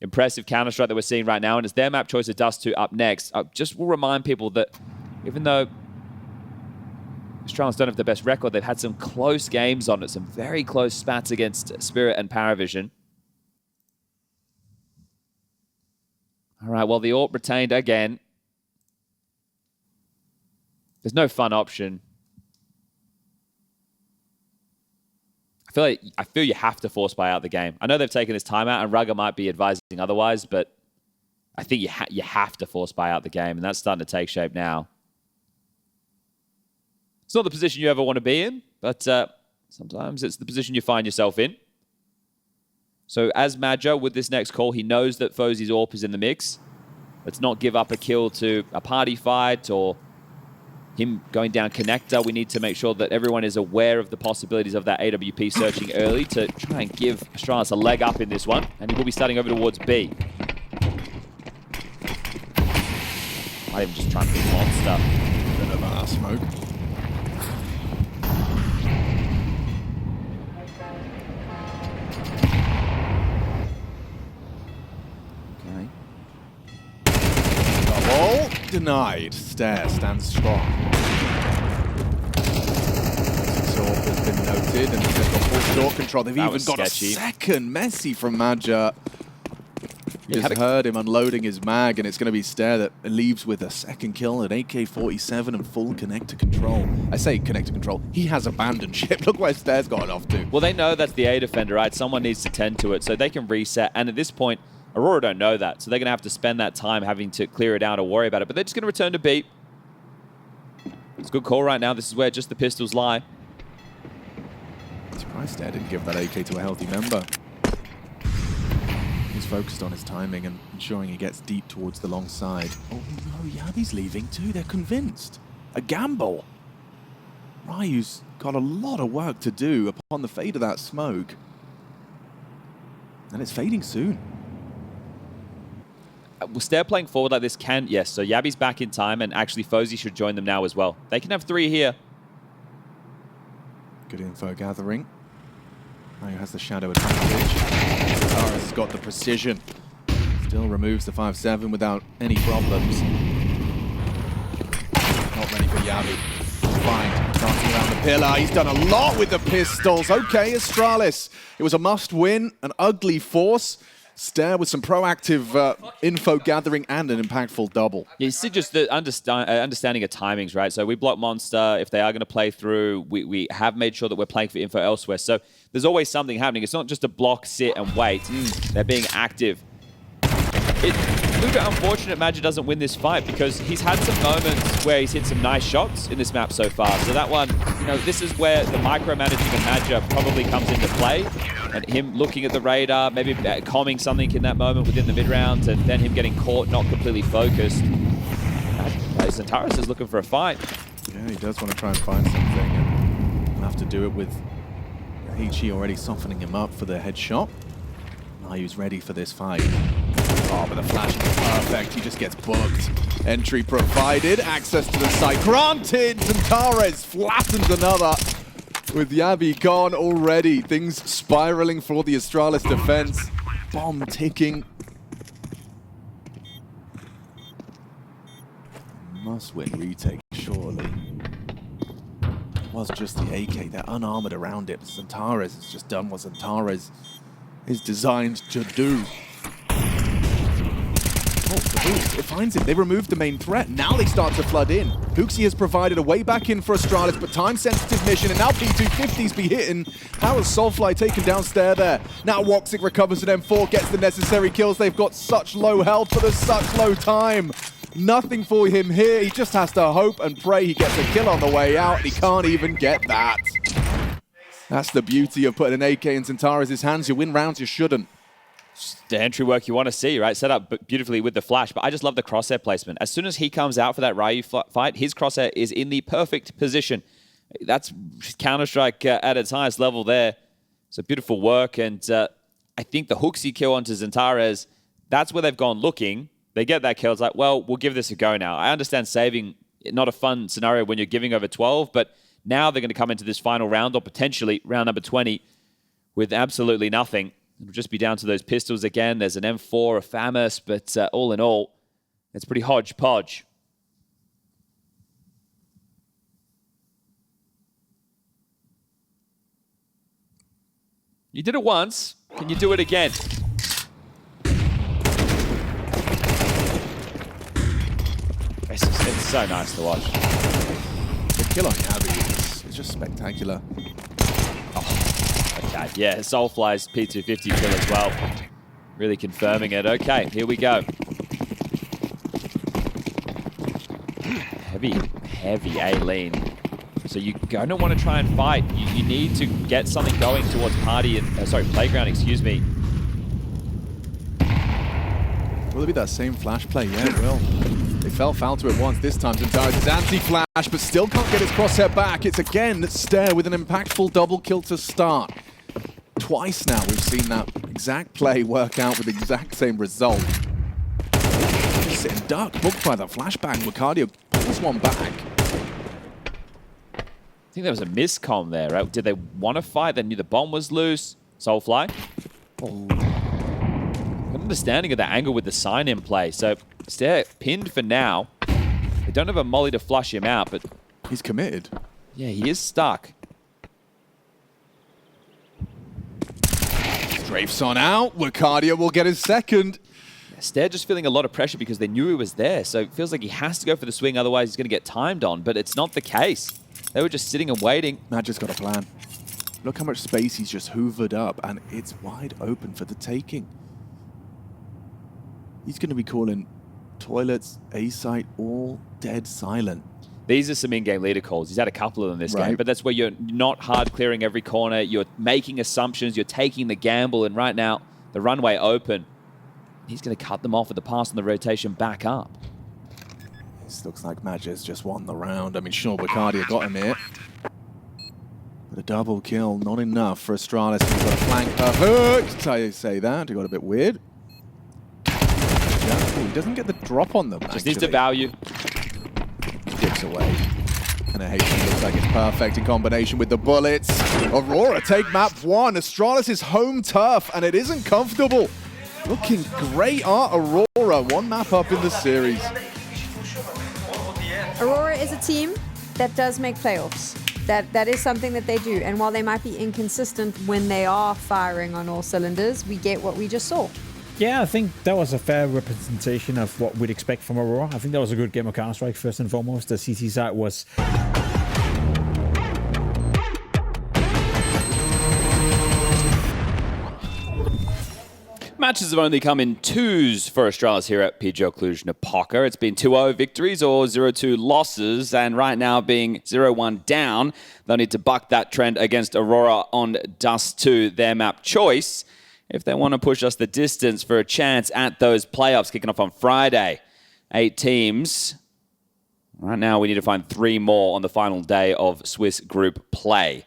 Impressive Counter-Strike that we're seeing right now, and it's their map choice of Dust 2 up next. Just will remind people that even though Astralis don't have the best record, they've had some close games on it, some very close spats against Spirit and Paravision. All right, well, the AWP retained again. There's no fun option. I feel you have to force buy out the game. I know they've taken this timeout, and Rugger might be advising otherwise, but I think you have to force buy out the game, and that's starting to take shape now. It's not the position you ever want to be in, but sometimes it's the position you find yourself in. So as Maja, with this next call, he knows that Fozy's AWP is in the mix. Let's not give up a kill to a party fight, or him going down connector. We need to make sure that everyone is aware of the possibilities of that AWP searching early to try and give Astralis a leg up in this one. And he will be starting over towards B. Might even just try and pick Monster. Bit of a smoke. Double denied. Stare stands strong. Absorb has been noted, and they've got full short control. They've even got sketchy. a second Messi from Madja. You just heard him unloading his mag, and it's going to be Stare that leaves with a second kill at AK-47 and full connector control. I say connector control. He has abandoned ship. Look where Stare's gotten off to. Well, they know that's the A defender, right? Someone needs to tend to it, so they can reset. And at this point, Aurora don't know that, so they're going to have to spend that time having to clear it out or worry about it. But they're just going to return to B. It's a good call right now. This is where just the pistols lie. Surprised Stare didn't give that AK to a healthy member. He's focused on his timing and ensuring he gets deep towards the long side. Oh no, Yabi's leaving too. They're convinced. A gamble. Ryu's got a lot of work to do upon the fade of that smoke. And it's fading soon. Stare playing forward like this can, yes. So Yabi's back in time, and actually Fozy should join them now as well. They can have 3 here. Good info gathering. Ryu has the shadow advantage. Zentaris has got the precision. Still removes the 5-7 without any problems. Not ready for Yabi. Fine, dancing around the pillar. He's done a lot with the pistols. Okay, Astralis. It was a must-win, an ugly force. Stare with some proactive info gathering and an impactful double. Yeah, you see just the understanding of timings, right? So we block Monster. If they are going to play through, we have made sure that we're playing for info elsewhere. So there's always something happening. It's not just a block, sit, and wait. They're being active. It's a little bit unfortunate Madja doesn't win this fight because he's had some moments where he's hit some nice shots in this map so far. So that one, you know, this is where the micromanaging of Madja probably comes into play. And him looking at the radar, maybe calming something in that moment within the mid-round, and then him getting caught, not completely focused. Zentaris is looking for a fight. Yeah, he does want to try and find something, and we'll have to do it with Heichi already softening him up for the headshot. Ryu's ready for this fight. Oh, but the flash is perfect. He just gets booked. Entry provided. Access to the site granted. Zentaris flattens another. With Yabi gone already. Things spiraling for the Astralis defense. Bomb ticking. Must win retake, surely. It was just the AK. They're unarmored around it. Zentaris has just done what Zentaris is designed to do. Oh, the boost. It finds him. They removed the main threat. Now they start to flood in. Huxi has provided a way back in for Astralis, but time-sensitive mission, and now P250s be hitting. How has Soulfly taken down Stare there? Now Woxic recovers an M4, gets the necessary kills. They've got such low health, but there's such low time. Nothing for him here. He just has to hope and pray he gets a kill on the way out, and he can't even get that. That's the beauty of putting an AK in Zentaris' hands. You win rounds you shouldn't. The entry work you want to see, right? Set up beautifully with the flash, but I just love the crosshair placement. As soon as he comes out for that Ryu fight, his crosshair is in the perfect position. That's Counter-Strike at its highest level there. So beautiful work, and I think the Huxi kill onto Zentaris, that's where they've gone looking. They get that kill. It's like, well, we'll give this a go now. I understand saving, not a fun scenario when you're giving over 12, but now they're going to come into this final round, or potentially round number 20, with absolutely nothing. It'll just be down to those pistols again. There's an M4, a FAMAS, but all in all, it's pretty hodgepodge. You did it once. Can you do it again? It's so nice to watch. The kill on Yabi is just spectacular. Okay, yeah, Soulfly's P250 kill as well. Really confirming it. Okay, here we go. Heavy A-lean. So you're going to want to try and fight. You need to get something going towards party and, playground, excuse me. Will it be that same flash play? Yeah, it will. They fell foul to it once. This time, Zentaris is anti-flash, but still can't get his crosshair back. It's again Stair with an impactful double kill to start. Twice now we've seen that exact play work out with the exact same result. Just sitting duck, booked by the flashbang. Lucario pulls one back. I think there was a miscomm there, right? Did they want to fight? They knew the bomb was loose. Soulfly. Oh. Good understanding of that angle with the sign in play. So Stair pinned for now. They don't have a molly to flush him out, but He's committed. yeah, he is stuck. Drapes on out. Lucario will get his second. Stair just feeling a lot of pressure because they knew he was there. So it feels like he has to go for the swing, otherwise he's going to get timed on. But it's not the case. They were just sitting and waiting. Matt just got a plan. Look how much space he's just hoovered up, and it's wide open for the taking. He's going to be calling toilets, A-site, all dead silent. These are some in-game leader calls. He's had a couple of them this game, Right. but that's where you're not hard clearing every corner. You're making assumptions. You're taking the gamble. And right now, the runway open. He's going to cut them off with the pass on the rotation back up. This looks like Magic's just won the round. I mean, sure, Lucario got him here. But a double kill, not enough for Astralis. He's got a flank perfect. I say that. It got a bit weird. Yeah, he doesn't get the drop on them, Just needs to value. Dips away. And a Haitian looks like it's perfect in combination with the bullets. Aurora take map 1. Astralis is home turf, and it isn't comfortable. Looking great art, Aurora. One map up in the series. Aurora is a team that does make playoffs. That is something that they do. And while they might be inconsistent when they are firing on all cylinders, we get what we just saw. Yeah, I think that was a fair representation of what we'd expect from Aurora. I think that was a good game of Counter-Strike, first and foremost. The CT side was... Matches have only come in twos for Astralis here at PGL Cluj-Napoca. It's been 2-0 victories or 0-2 losses, and right now being 0-1 down, they'll need to buck that trend against Aurora on Dust 2, their map choice, if they want to push us the distance for a chance at those playoffs kicking off on Friday. 8 teams. Right now we need to find 3 more on the final day of Swiss group play.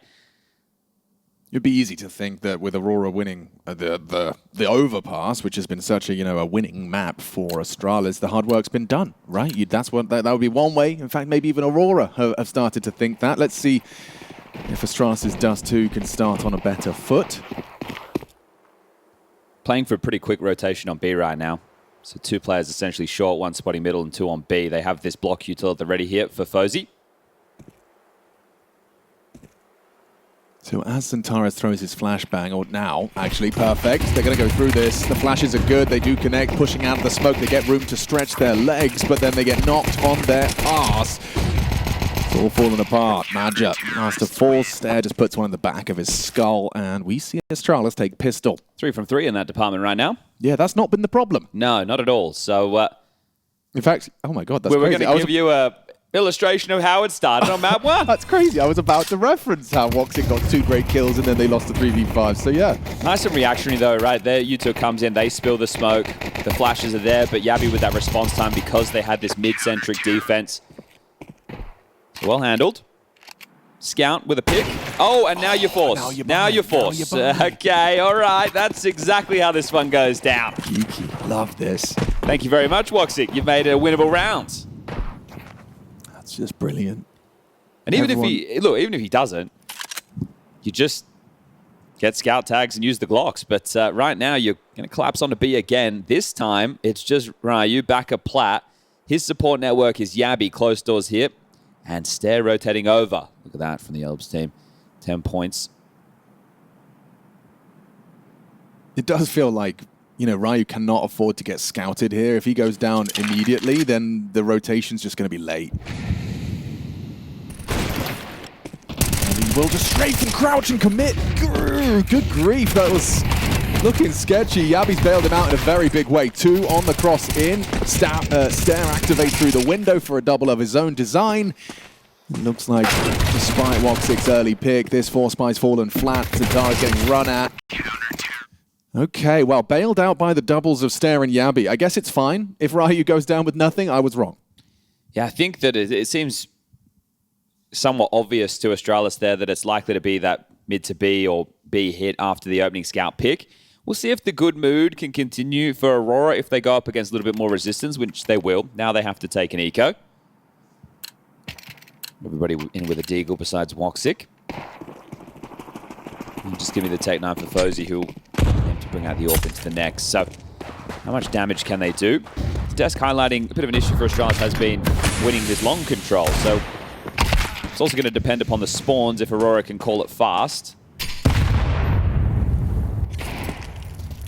It'd be easy to think that with Aurora winning the overpass, which has been such a winning map for Astralis, the hard work's been done, right? That would be one way. In fact, maybe even Aurora have started to think that. Let's see if Astralis' Dust 2 can start on a better foot. Playing for a pretty quick rotation on B right now. So 2 players essentially short, 1 spotting middle and 2 on B. They have this block util at the ready here for Fozy. So as Zentaris throws his flashbang, or now, actually, perfect. They're going to go through this. The flashes are good. They do connect, pushing out of the smoke. They get room to stretch their legs, but then they get knocked on their arse. It's all falling apart. Maja has to fall. Stair just puts one in the back of his skull, and we see Astralis take pistol. 3 from 3 in that department right now. Yeah, that's not been the problem. No, not at all. So In fact, oh my God, that's we were crazy. going to give you a illustration of how it started on map 1. That's crazy. I was about to reference how Woxic got 2 great kills and then they lost the 3v5. So yeah. Nice and reactionary though, right there. U2 comes in, they spill the smoke. The flashes are there, but Yabi with that response time because they had this mid-centric defense. Well handled. Scout with a pick. Oh, and now you're forced. Now you're forced. Okay, all right. That's exactly how this one goes down. Geeky. Love this. Thank you very much, Woxic. You've made a winnable round. That's just brilliant. And even if he doesn't, you just get scout tags and use the Glocks. But right now, you're going to collapse onto B again. This time, it's just Ryu back at Plat. His support network is Yabi, close doors here. And Stair rotating over. Look at that from the Elbs team. 10 points. It does feel like, Ryu cannot afford to get scouted here. If he goes down immediately, then the rotation's just going to be late. And he will just strafe and crouch and commit. Grr, good grief, that was looking sketchy. Yabi's bailed him out in a very big way. 2 on the cross in. Stair activates through the window for a double of his own design. It looks like, despite Woxic's early pick, this 4-spy's fallen flat. Zentaris getting run at. Okay, well, bailed out by the doubles of Stair and Yabi. I guess it's fine. If Ryu goes down with nothing, I was wrong. Yeah, I think that it seems somewhat obvious to Astralis there that it's likely to be that mid to B or B hit after the opening scout pick. We'll see if the good mood can continue for Aurora if they go up against a little bit more resistance, which they will. Now they have to take an eco. Everybody in with a deagle besides Woxic. And just give me the Tech 9 for Fozy, who'll aim to bring out the AWP into the next. So how much damage can they do? Desk highlighting a bit of an issue for Astralis has been winning this long control. So it's also going to depend upon the spawns if Aurora can call it fast.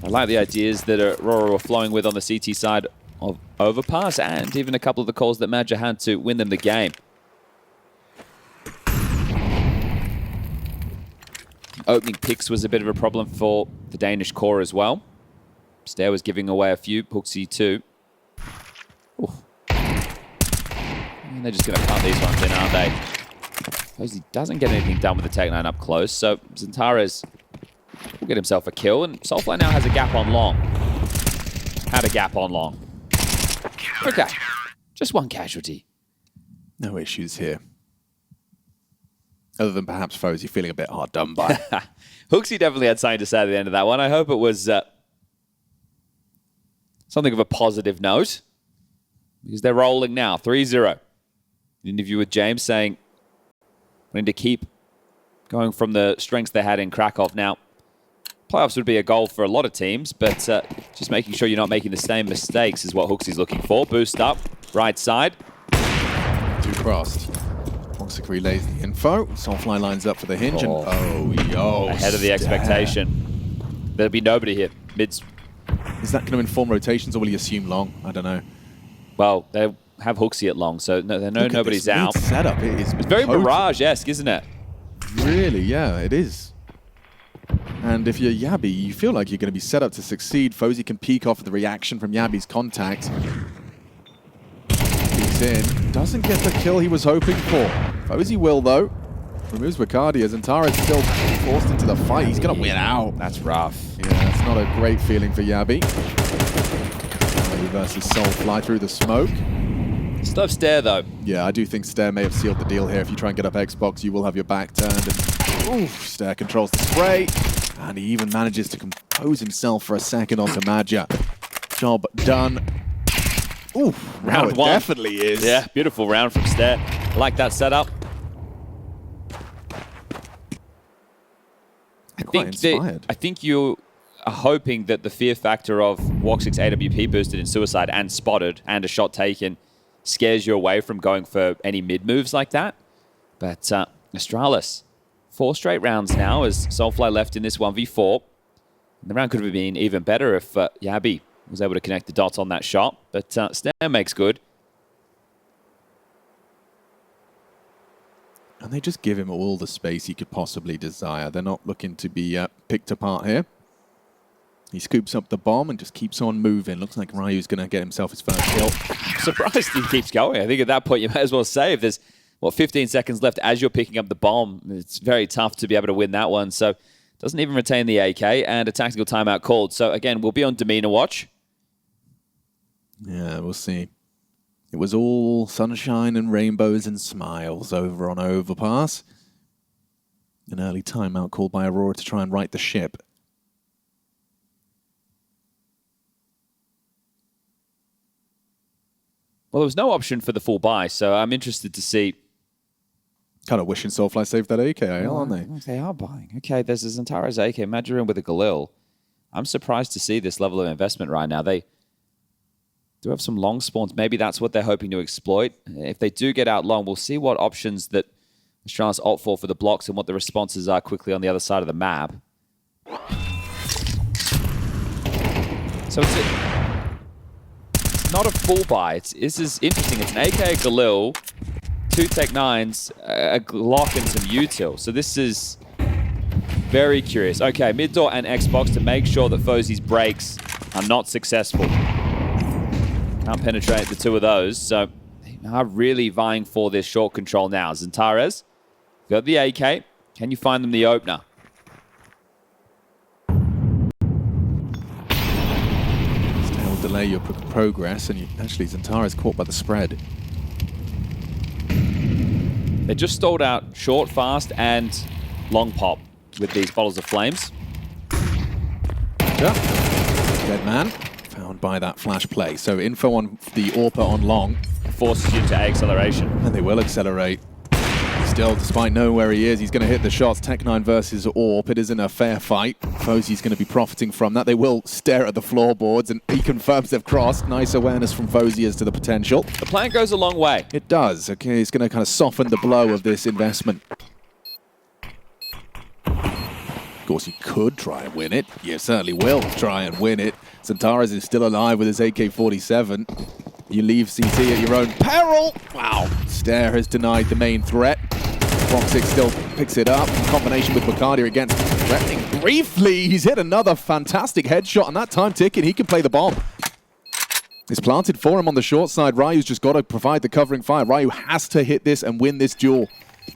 I like the ideas that Aurora were flowing with on the CT side of Overpass, and even a couple of the calls that Madja had to win them the game. Opening picks was a bit of a problem for the Danish core as well. Stair was giving away a few, Puxi too. Ooh. And they're just going to punt these ones in, aren't they? Fozy doesn't get anything done with the Tech 9 up close, so Xantares will get himself a kill, and Soulfly now has a gap on long. Had a gap on long. Okay, just one casualty. No issues here. Other than perhaps Fozy feeling a bit hard done by. Hooksy definitely had something to say at the end of that one. I hope it was something of a positive note, because they're rolling now, 3-0. An interview with James saying, wanting to keep going from the strengths they had in Krakow. Now, playoffs would be a goal for a lot of teams, but just making sure you're not making the same mistakes is what Hooksy's looking for. Boost up, right side. Two crossed. Woxic relays the info. Soulfly lines up for the hinge, Oh. and yo. Ahead of the expectation. There'll be nobody here. Mids. Is that going to inform rotations, or will he assume long? I don't know. Well, they have Hooksy at long, so no, they know Look at nobody's this out. mid setup. It is It's very potent. Mirage-esque, isn't it? Really, yeah, it is. And if you're Yabi, you feel like you're going to be set up to succeed. Fozy can peek off the reaction from Yabi's contact. Peeks in. Doesn't get the kill he was hoping for. Fozy will, though. Removes Bacardi as Xantares still forced into the fight. He's going to win out. That's rough. Yeah, that's not a great feeling for Yabi. Yabi versus Soulfly through the smoke. Still have Stair, though. Yeah, I do think Stair may have sealed the deal here. If you try and get up Xbox, you will have your back turned. And oof, Stair controls the spray. And he even manages to compose himself for a second onto Madja. Job done. Oof, Round it one. definitely is. Yeah, beautiful round from Stair. I like that setup. Quite inspired. I think you are hoping that the fear factor of Woxic's AWP boosted in Suicide and spotted and a shot taken scares you away from going for any mid moves like that. But Astralis, 4 straight rounds now as Soulfly left in this 1v4. And the round could have been even better if Yabi was able to connect the dots on that shot. But Stair makes good. And they just give him all the space he could possibly desire. They're not looking to be picked apart here. He scoops up the bomb and just keeps on moving. Looks like Ryu's going to get himself his first kill. I'm surprised he keeps going. I think at that point you might as well save. There's, 15 seconds left as you're picking up the bomb. It's very tough to be able to win that one. So doesn't even retain the AK, and a tactical timeout called. So again, we'll be on demeanor watch. Yeah, we'll see. It was all sunshine and rainbows and smiles over on Overpass. An early timeout called by Aurora to try and right the ship. Well, there was no option for the full buy, so I'm interested to see. Kind of wishing Soulfly saved that AK, aren't they? They are buying. Okay, there's a Xantares AK, Majorin with a Galil. I'm surprised to see this level of investment right now. They do have some long spawns. Maybe that's what they're hoping to exploit. If they do get out long, we'll see what options that Astralis opt for the blocks and what the responses are quickly on the other side of the map. So it's not a full buy. This is interesting. It's an AK Galil, 2 Tech 9s, a Glock, and some util. So this is very curious. Okay, mid door and Xbox to make sure that Fozy's breaks are not successful. Can't penetrate the two of those, so they are really vying for this short control now. Xantares, got the AK. Can you find them the opener? Still delay your progress, and actually Xantares caught by the spread. They just stalled out short, fast, and long pop with these bottles of flames. Dead man found by that flash play. So info on the AWPer on long. Forces you to acceleration. And they will accelerate. Still, despite knowing where he is, he's going to hit the shots. Tech9 versus AWP. It isn't a fair fight. Fozy's going to be profiting from that. They will stare at the floorboards, and he confirms they've crossed. Nice awareness from Fozy as to the potential. The plant goes a long way. It does. Okay, it's going to kind of soften the blow of this investment. Of course, you could try and win it. You certainly will try and win it. Xantares is still alive with his AK-47. You leave CT at your own peril. Wow. Stare has denied the main threat. Woxic still picks it up in combination with Bacardi against threatening briefly. He's hit another fantastic headshot, and that time ticking, he can play the bomb. It's planted for him on the short side. Ryu's just got to provide the covering fire. Ryu has to hit this and win this duel.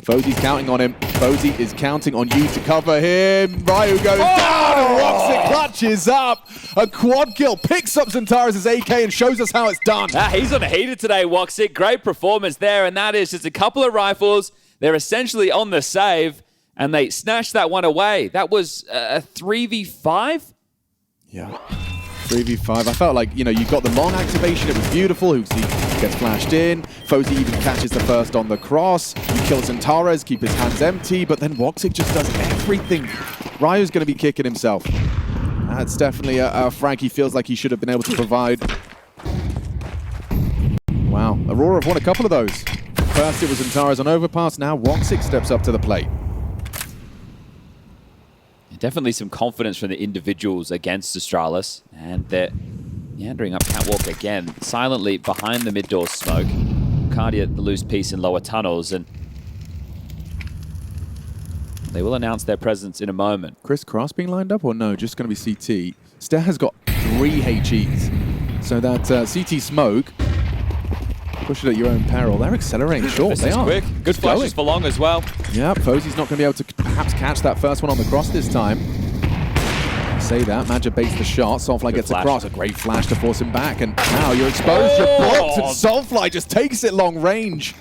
Fozy's counting on him. Fozy is counting on you to cover him. Ryu goes down and Woxic clutches up. A quad kill, picks up Xantares' AK and shows us how it's done. He's on a heater today, Woxic. Great performance there, and that is just a couple of rifles. They're essentially on the save, and they snatched that one away. That was a 3v5? Yeah. 3v5. I felt like, you got the long activation. It was beautiful. Hoopsy gets flashed in. Fozy even catches the first on the cross. You kill Xantares, keep his hands empty, but then Woxic just does everything. Ryu's going to be kicking himself. That's definitely a frag he feels like he should have been able to provide. Wow. Aurora have won a couple of those. First it was Xantares on overpass. Now Woxic steps up to the plate. Definitely some confidence from the individuals against Astralis, and they're meandering up catwalk again, silently behind the mid-door smoke. Cardia the loose piece in lower tunnels, and they will announce their presence in a moment. Chris Cross being lined up, or no? Just going to be CT. Stare has got 3 HEs, so that CT smoke. Push it at your own peril. They're accelerating short. This they is are. quick. Good It's flashes going. for long as well. Yeah, Fozy's not going to be able to perhaps catch that first one on the cross this time. Say that. Madja baits the shot. Soulfly gets flash. across. A great flash to force him back. And now you're exposed. You're blocked. And Soulfly just takes it long range.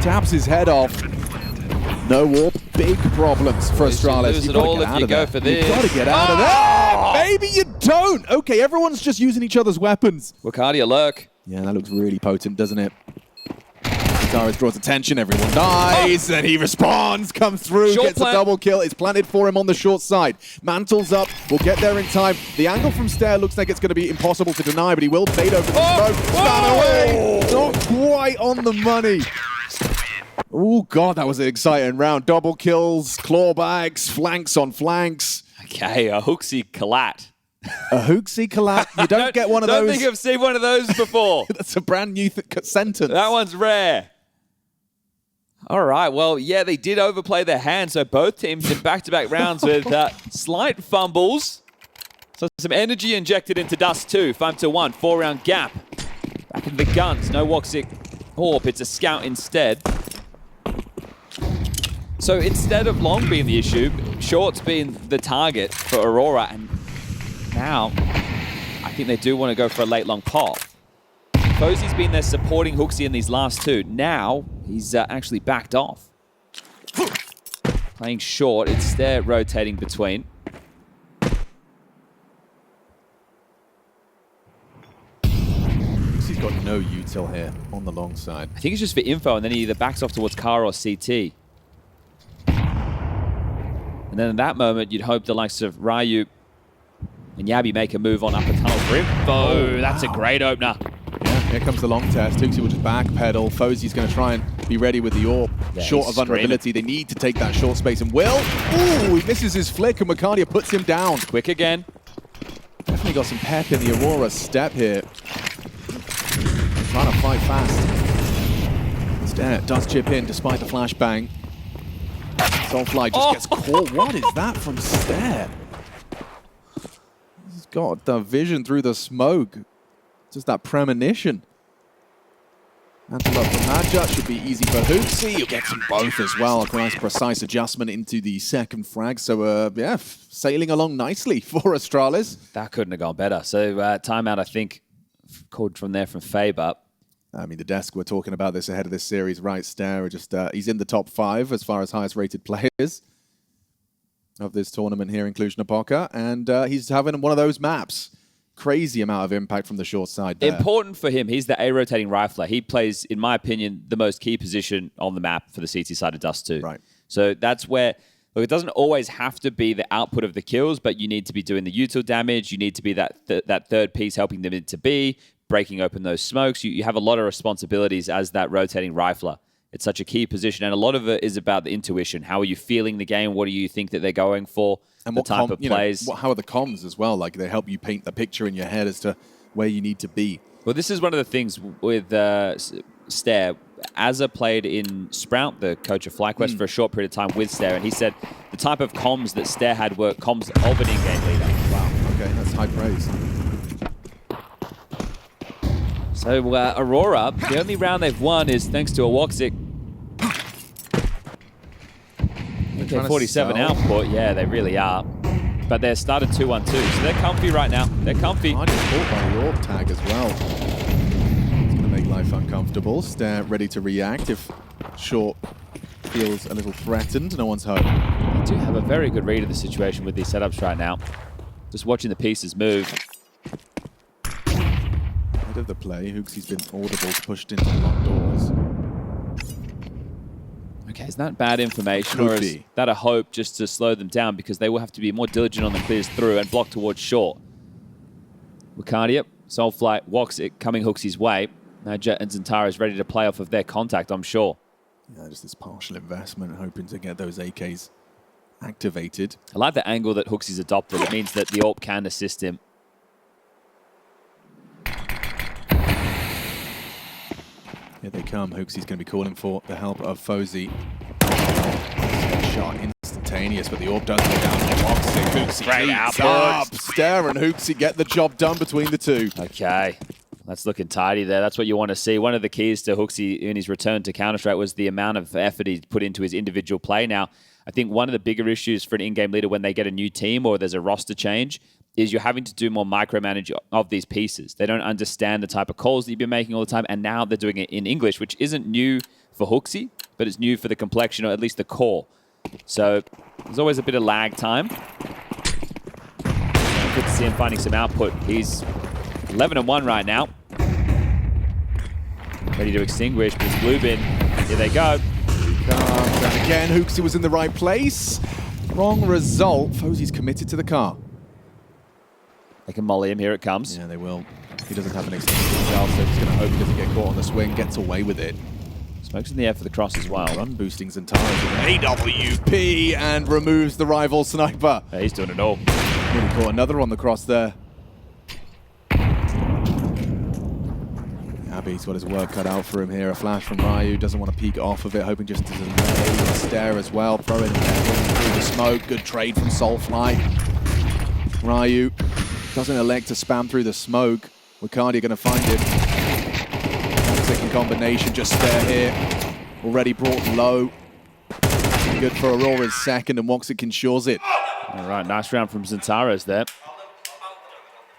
Taps his head off. No warp. Big problems for Astralis. lose You've it got to all get if out you of go there. for You've this. got to get out of there. Maybe you don't. Okay, everyone's just using each other's weapons. Wacardia lurk. Yeah, that looks really potent, doesn't it? Xantares draws attention, everyone dies, and he responds, comes through, Short gets plant. a double kill. It's planted for him on the short side. Mantles up, will get there in time. The angle from Stare looks like it's going to be impossible to deny, but he will fade over the smoke. Stand away! Not quite on the money. Oh god, that was an exciting round. Double kills, clawbacks, flanks on flanks. Okay, a Hooksy Kalat. A Hooksy collat. You don't get one of Don't those. think I've seen one of those before. That's a brand new sentence. That one's rare. All right, well, yeah, they did overplay their hand, so both teams in back-to-back rounds with slight fumbles. So some energy injected into Dust 2, 5-1, 4-round gap. Back in the guns, no Woxic Orp, it's a scout instead. So instead of long being the issue, short's been the target for Aurora, and now I think they do want to go for a late long pop. Fozy's been there supporting Hooksy in these last two. Now he's actually backed off. Playing short, it's Stare rotating between. He's got no util here on the long side. I think it's just for info, and then he either backs off towards Kara or CT. And then in that moment, you'd hope the likes of Ryu and Yabi make a move on upper tunnel for info. That's a great opener. Yeah, here comes the long test. Tuxi will just backpedal. Fozy's going to try and be ready with the AWP. Yeah, Short he's of vulnerability. They need to take that short space. And Will, ooh, he misses his flick, and Macardia puts him down. Quick again. Definitely got some pep in the Aurora step here. Trying to fight fast. Stare does chip in despite the flashbang. Soulfly just gets caught. What is that from Stare? He's got the vision through the smoke. Just that premonition. Mantle up for Madja. Should be easy for Hooksy. You'll get some both as well. A nice precise adjustment into the second frag. So, yeah, sailing along nicely for Astralis. That couldn't have gone better. So timeout, I think, called from there from Faber. I mean, the desk were talking about this ahead of this series, right? Stair, just he's in the top 5 as far as highest rated players of this tournament here in Cluj-Napoca, and he's having one of those maps. Crazy amount of impact from the short side there. Important for him. He's the A rotating rifler. He plays, in my opinion, the most key position on the map for the CT side of Dust 2. Right. So that's where, look, it doesn't always have to be the output of the kills, but you need to be doing the util damage. You need to be that third piece helping them into B, breaking open those smokes. You have a lot of responsibilities as that rotating rifler. It's such a key position, and a lot of it is about the intuition. How are you feeling the game? What do you think that they're going for? And the what type of plays. How are the comms as well? Like, they help you paint the picture in your head as to where you need to be. Well, this is one of the things with Stair. Azza played in Sprout, the coach of FlyQuest, for a short period of time with Stair, and he said the type of comms that Stair had were comms of an in-game leader. Wow, okay, that's high praise. So Aurora, the only round they've won is thanks to a Woxic. Okay, 47 output, yeah, they really are. But they're started 2-1-2, so they're comfy right now. They're comfy. Hard caught by the AWP tag as well. It's going to make life uncomfortable. Stair ready to react if Short feels a little threatened. No one's hurt. They do have a very good read of the situation with these setups right now. Just watching the pieces move. Head of the play, Hooksy's been audible, pushed into the locked doors. Okay, is that bad information, Could or is be. that a hope just to slow them down because they will have to be more diligent on the clears through and block towards Short? Wicardia, Soulflight, Woxic coming Hooksy's way. Now Jet and Zentara is ready to play off of their contact, I'm sure. Yeah, just this partial investment, hoping to get those AKs activated. I like the angle that Hooksy's adopted. It means that the AWP can assist him. Here they come. Hooksy's going to be calling for the help of Fozy. Shot instantaneous, but the AWP does go down to Woxic. Hooksy Great beats output. up. Stair and Hooksy get the job done between the two. Okay, that's looking tidy there. That's what you want to see. One of the keys to Hooksy in his return to Counter-Strike was the amount of effort he put into his individual play. Now, I think one of the bigger issues for an in-game leader when they get a new team or there's a roster change is you're having to do more micromanage of these pieces. They don't understand the type of calls that you've been making all the time, and now they're doing it in English, which isn't new for Hooksy, but it's new for the complexion, or at least the core. So there's always a bit of lag time. Good to see him finding some output. He's 11-1 right now. Ready to extinguish, but it's Bluebin. Here they go. Comes, and again, Hooksy was in the right place. Wrong result. Fozy's committed to the car. They can molly him. Here it comes. Yeah, they will. He doesn't have an extinguisher himself, so he's going to hope he doesn't get caught on the swing, gets away with it. Smokes in the air for the cross as well. Run boosting Zentara with an AWP and removes the rival sniper. Yeah, he's doing it all. Nearly caught another on the cross there. Abby's got his work cut out for him here. A flash from Ryu, doesn't want to peek off of it, hoping just to delay. Stair as well, throwing through the smoke. Good trade from Soulfly. Ryu doesn't elect to spam through the smoke. Wicardia going to find him. Second combination, just Stair here. Already brought low. Good for Aurora's second, and Woxic ensures it. All right, nice round from Zentara's there.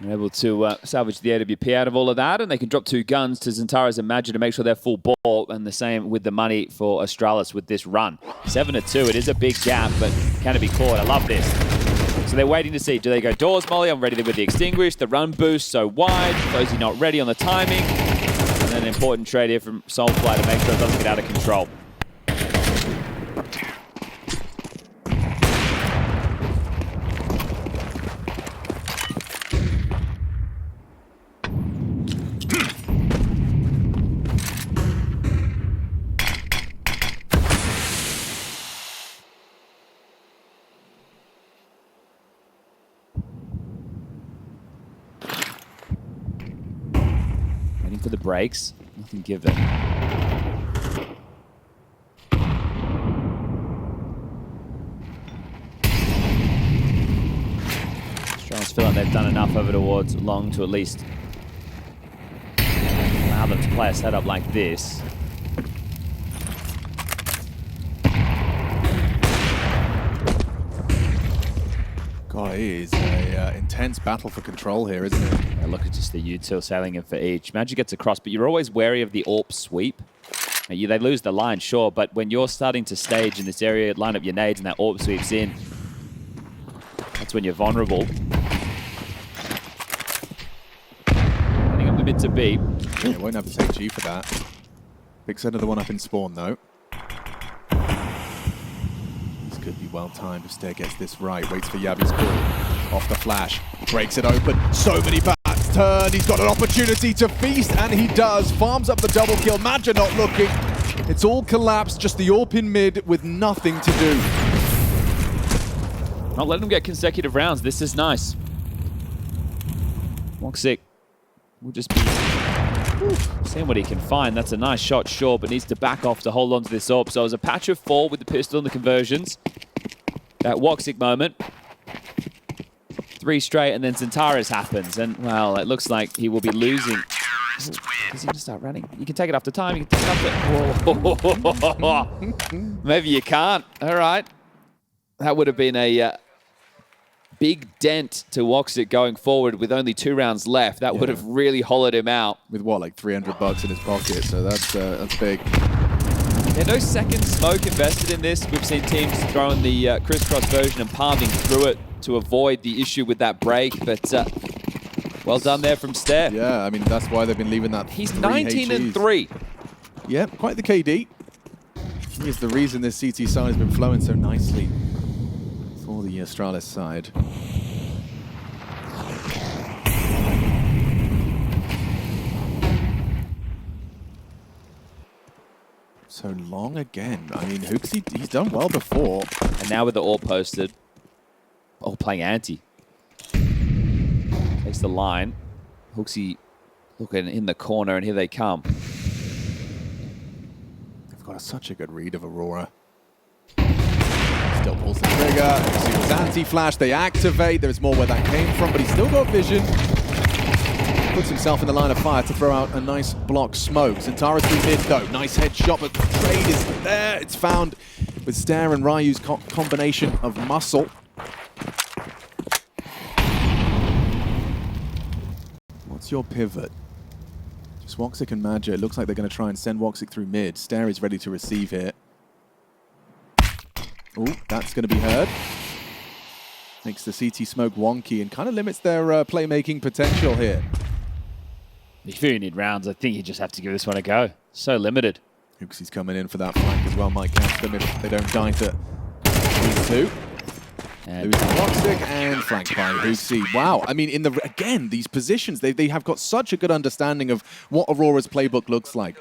They're able to salvage the AWP out of all of that, and they can drop 2 guns to Zentara's Imagine to make sure they're full ball, and the same with the money for Astralis with this run. 7-2, it is a big gap, but can it be caught? I love this. So they're waiting to see, do they go doors molly? I'm ready with the extinguish, the run boost so wide, Fozy not ready on the timing, and then an important trade here from Soulfly to make sure it doesn't get out of control. For the breaks, nothing given. Astralis feel like they've done enough over towards long to at least allow them to play a setup like this. God, it is an intense battle for control here, isn't it? A look at just the util sailing in for each. Magic gets across, but you're always wary of the AWP sweep. They lose the line, sure, but when you're starting to stage in this area, line up your nades and that AWP sweeps in, that's when you're vulnerable. Running up the mid to B. Yeah, won't have to take G for that. Picks another one up in spawn, though. This could be well timed if Stair gets this right. Waits for Yabi's call. Off the flash. Breaks it open. So many bats turn. He's got an opportunity to feast, and he does. Farms up the double kill. Madja not looking. It's all collapsed. Just the AWP in mid with nothing to do. Not letting them get consecutive rounds. This is nice. Woxic will just be seeing what he can find. That's a nice shot, sure, but needs to back off to hold on to this AWP. So it was a patch of 4 with the pistol and the conversions. That Woxic moment. 3 straight, and then Xantares happens. And, well, it looks like he will be losing. Is he going to start running? You can take it after time. You can take it after... Maybe you can't. All right. That would have been a big dent to Woxic going forward with only 2 rounds left. That would have really hollowed him out. With what, like $300 in his pocket? So that's big. Yeah, no second smoke invested in this. We've seen teams throwing the crisscross version and palming through it to avoid the issue with that break, but well done there from Stair. Yeah, I mean, that's why they've been leaving that. He's 19 19-3. Yeah, quite the KD. He is the reason this CT side has been flowing so nicely for the Astralis side. So long again. I mean, HooXi, he's done well before. And now with the AWP posted. Oh, playing anti. Takes the line. HooXi looking in the corner, and here they come. They've got such a good read of Aurora. Still pulls the trigger. HooXi was anti-flash. They activate. There's more where that came from, but he's still got vision. Puts himself in the line of fire to throw out a nice block smoke. Xantares through mid, though. Nice headshot, but the trade is there. It's found with Stair and Ryu's combination of muscle. What's your pivot? Just Woxic and Madja. It looks like they're going to try and send Woxic through mid. Stair is ready to receive here. Oh, that's going to be heard. Makes the CT smoke wonky and kind of limits their playmaking potential here. If you need rounds, I think you just have to give this one a go. So limited. HooXi's coming in for that flank as well. Might catch them if they don't die to these two. And Losing Woxic and flanked by HooXi. Wow, I mean, again, these positions, they have got such a good understanding of what Aurora's playbook looks like.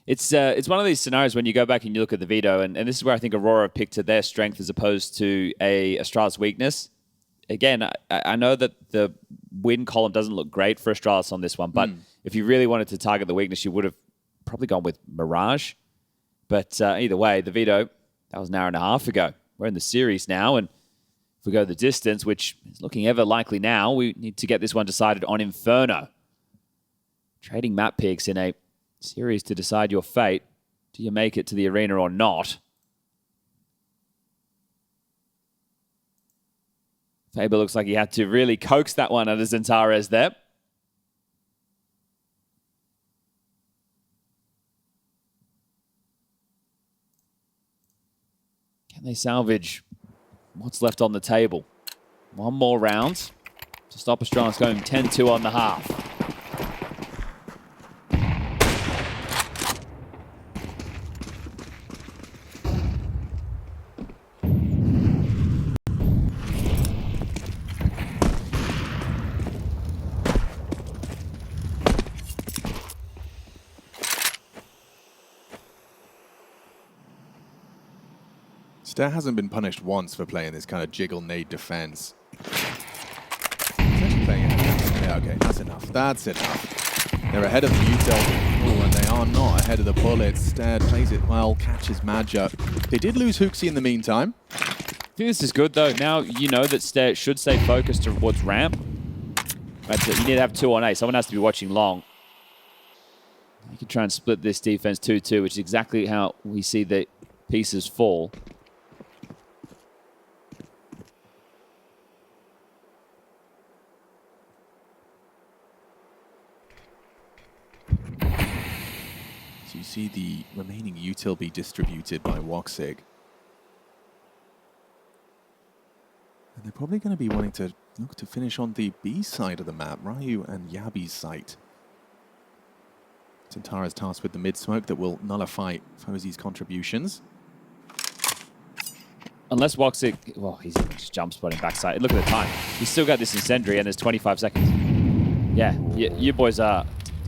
it's one of these scenarios when you go back and you look at the video, and this is where I think Aurora picked to their strength as opposed to a Astralis weakness. Again, I know that the win column doesn't look great for Astralis on this one, but if you really wanted to target the weakness, you would have probably gone with Mirage. But either way, the veto, that was an hour and a half ago. We're in the series now, and if we go the distance, which is looking ever likely now, we need to get this one decided on Inferno. Trading map picks in a series to decide your fate. Do you make it to the arena or not? Faber looks like he had to really coax that one out of Xantares there. Can they salvage what's left on the table? One more round to stop Astralis going 10-2 on the half. Stair hasn't been punished once for playing this kind of jiggle nade defense. He's actually playing it. Yeah, okay, that's enough. That's enough. They're ahead of the util. Oh, and they are not ahead of the bullets. Stair plays it well, catches Madja. They did lose HooXi in the meantime. I think this is good though. Now you know that Stair should stay focused towards ramp. Right, you need to have 2 on A. Someone has to be watching long. You can try and split this defense 2-2, which is exactly how we see the pieces fall. So you see the remaining util be distributed by Woxic. And they're probably going to be wanting to look to finish on the B side of the map, Ryu and Yabi's site. Zentara's tasked with the mid-smoke that will nullify Fozzy's contributions. Unless Woxic, well, he's just jump spotting backside. Look at the time. He's still got this incendiary and there's 25 seconds. Yeah, you boys are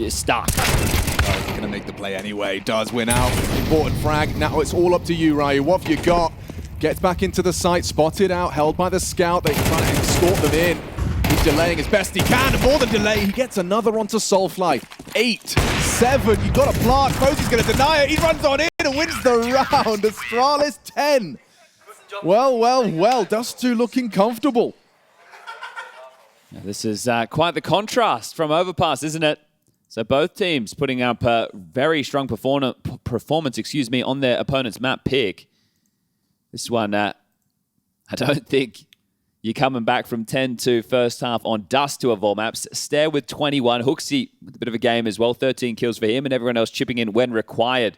stuck. He's going to make the play anyway. Does win out. Important frag. Now it's all up to you, Ryu. What have you got? Gets back into the site, spotted out, held by the scout. They try to escort them in. He's delaying as best he can, and more than delay, he gets another onto Soulfly. 8, 7, you got a plant. Fozzy's going to deny it. He runs on in and wins the round. Astralis 10. Well, well, well. Dust2 looking comfortable. Now, this is quite the contrast from Overpass, isn't it? So both teams putting up a very strong performance, on their opponent's map pick. This one, I don't think you're coming back from 10 to first half on Dust2 of all maps. Stair with 21. Hooksy with a bit of a game as well. 13 kills for him and everyone else chipping in when required.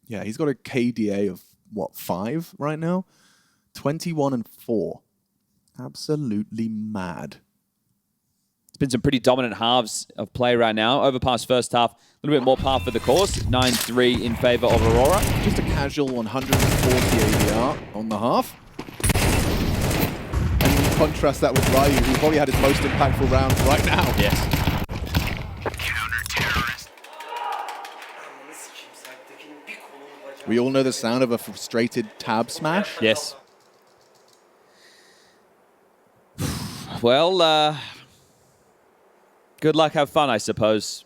Yeah, he's got a KDA of, what, 5 right now? 21 and 4. Absolutely mad. It's been some pretty dominant halves of play right now. Overpass first half, a little bit more par for the course. 9-3 in favor of Aurora. Just a casual 140 ADR on the half. And you contrast that with Ryu, who probably had his most impactful round right now. Yes. We all know the sound of a frustrated tab smash. Yes. Well, good luck, have fun, I suppose.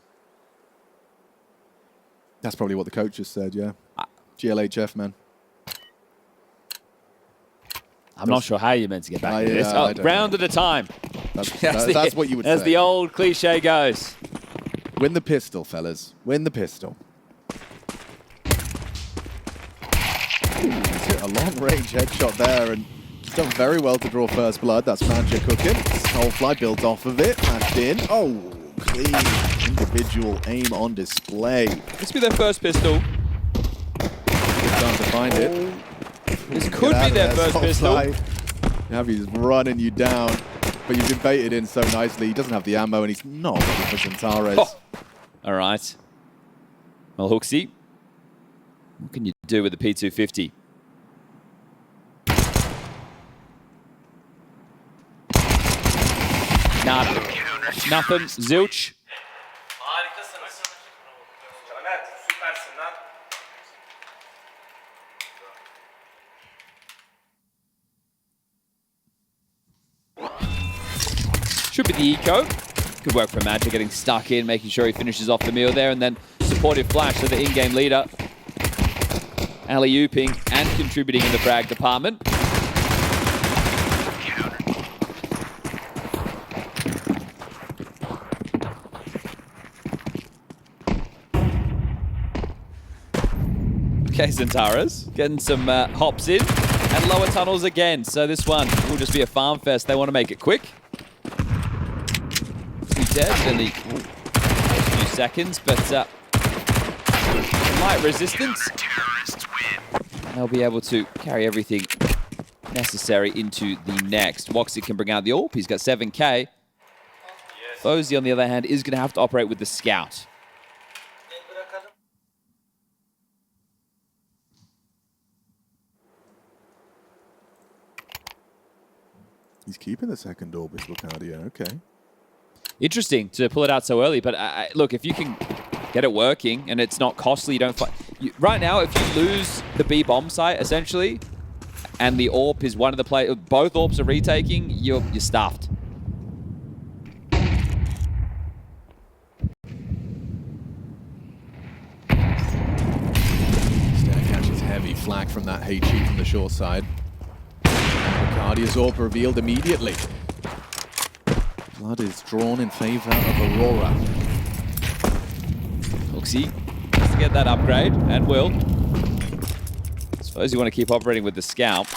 That's probably what the coach just said, yeah. GLHF, man. I'm not sure how you're meant to get back into this. I don't round know. at a time. That's what you would say. As the old cliche goes. Win the pistol, fellas. Win the pistol. He's hit a long-range headshot there, and he's done very well to draw first blood. That's Manja cooking. Soulfly builds off of it. Mashed in. Oh, clean individual aim on display. This will be their first pistol. Good time to find it. This could be their first pistol. Navi's running you down, but you've been baited in so nicely. He doesn't have the ammo, and he's not ready for Zentares. Oh. All right. Well, Hooksy, what can you do with the P250? Nada. Nothing. Zilch. Should be the eco. Good work from Magic, getting stuck in, making sure he finishes off the meal there, and then supportive flash to the in-game leader. Alley-ooping and contributing in the frag department. Okay, Zentaras getting some hops in and lower tunnels again. So this one will just be a farm fest. They want to make it quick. Dead in the few seconds, but light resistance. They'll be able to carry everything necessary into the next. Woxic can bring out the AWP. He's got 7k. Fozzy, on the other hand, is going to have to operate with the scout. He's keeping the second Orbis Lucadia, okay. Interesting to pull it out so early, but look, if you can get it working and it's not costly, you don't fight. Right now, if you lose the B bomb site, essentially, and the AWP is one of the play, both AWPs are retaking, you're stuffed. Stair catches heavy flag from that HE from the short side. Lucadia's AWP revealed immediately. Blood is drawn in favor of Aurora. Hooksy has to get that upgrade, and will. I suppose you want to keep operating with the scalp.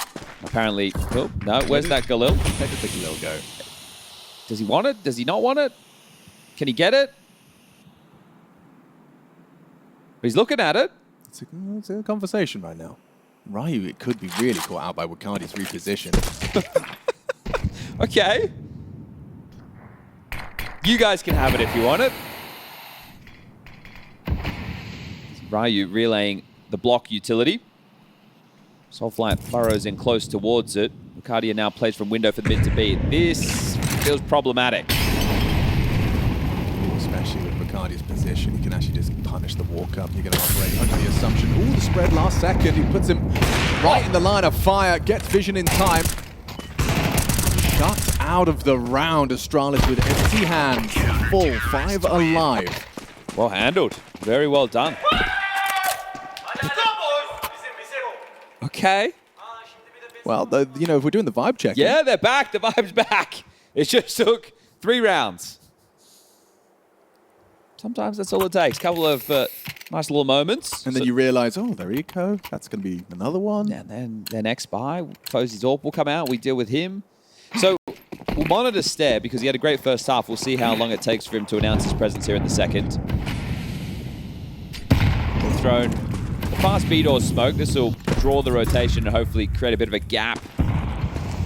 Apparently, oh, no, where's that Galil? Where did the Galil go? Does he want it? Does he not want it? Can he get it? He's looking at it. It's a conversation right now. Ryu, it could be really caught out by Wakadi's reposition. Okay. You guys can have it if you want it. Ryu relaying the block utility. Soulflight burrows in close towards it. Wakadia now plays from window for the mid to B. This feels problematic. Especially with Wakadi's position, he can actually just punish the walk-up. You're going to operate under the assumption. Ooh, the spread last second. He puts him right in the line of fire. Gets vision in time. Shut out of the round. Astralis with empty hands. Full 5 alive. Well handled. Very well done. Okay. Well, you know, if we're doing the vibe check. Yeah, they're back. The vibe's back. It just took 3 rounds. Sometimes that's all it takes. Couple of nice little moments. And then you realize, oh, their eco. That's going to be another one. And then their next buy, Fozzy's AWP will come out. We deal with him. So we'll monitor Stair because he had a great first half. We'll see how long it takes for him to announce his presence here in the second. We've thrown the fast B-door smoke. This will draw the rotation and hopefully create a bit of a gap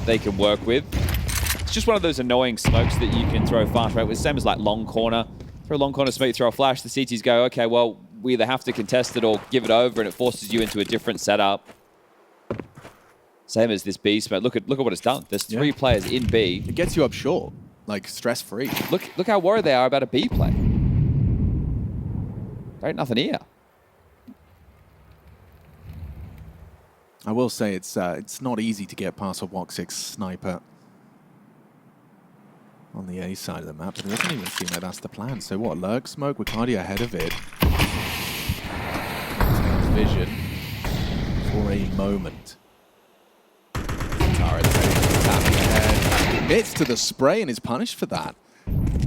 they can work with. It's just one of those annoying smokes that you can throw fast, right? It's the same as like long corner. Throw a long corner smoke, throw a flash. The CTs go, okay, well, we either have to contest it or give it over, and it forces you into a different setup. Same as this B smoke. Look at what it's done. There's 3 players in B. It gets you up short, like stress-free. Look how worried they are about a B play. There ain't nothing here. I will say it's not easy to get past a Woxic sniper on the A side of the map, but it doesn't even seem like that's the plan. So what, lurk smoke, Wakadia ahead of it. Takes vision for a moment. Tara tapping ahead, admits to the spray and is punished for that.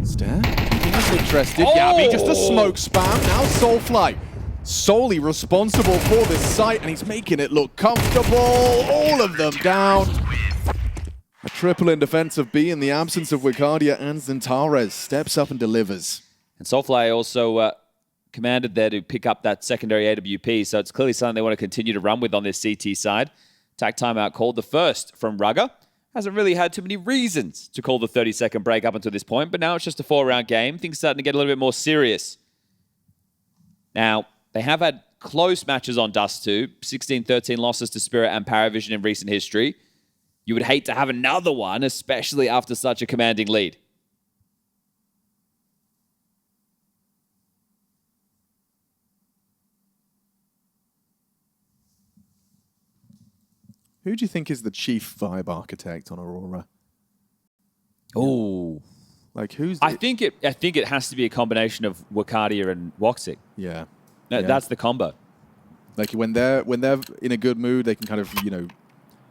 Stair, keeping us interested. Gabby, just a smoke spam. Now Soulfly, solely responsible for this site, and he's making it look comfortable. All of them down. A triple in defense of B in the absence of Wakadia, and Xantares steps up and delivers. And Soulfly also commanded there to pick up that secondary AWP, so it's clearly something they want to continue to run with on this CT side. Attack timeout called, the first from Rugger. Hasn't really had too many reasons to call the 30-second break up until this point, but now it's just a 4-round game. Things starting to get a little bit more serious. Now, they have had close matches on Dust 2, 16-13 losses to Spirit and Paravision in recent history. You would hate to have another one, especially after such a commanding lead. Who do you think is the chief vibe architect on Aurora? Oh, like who's? I think it has to be a combination of Wakadia and Woxic. Yeah. That's the combo. Like when they're in a good mood, they can kind of, you know,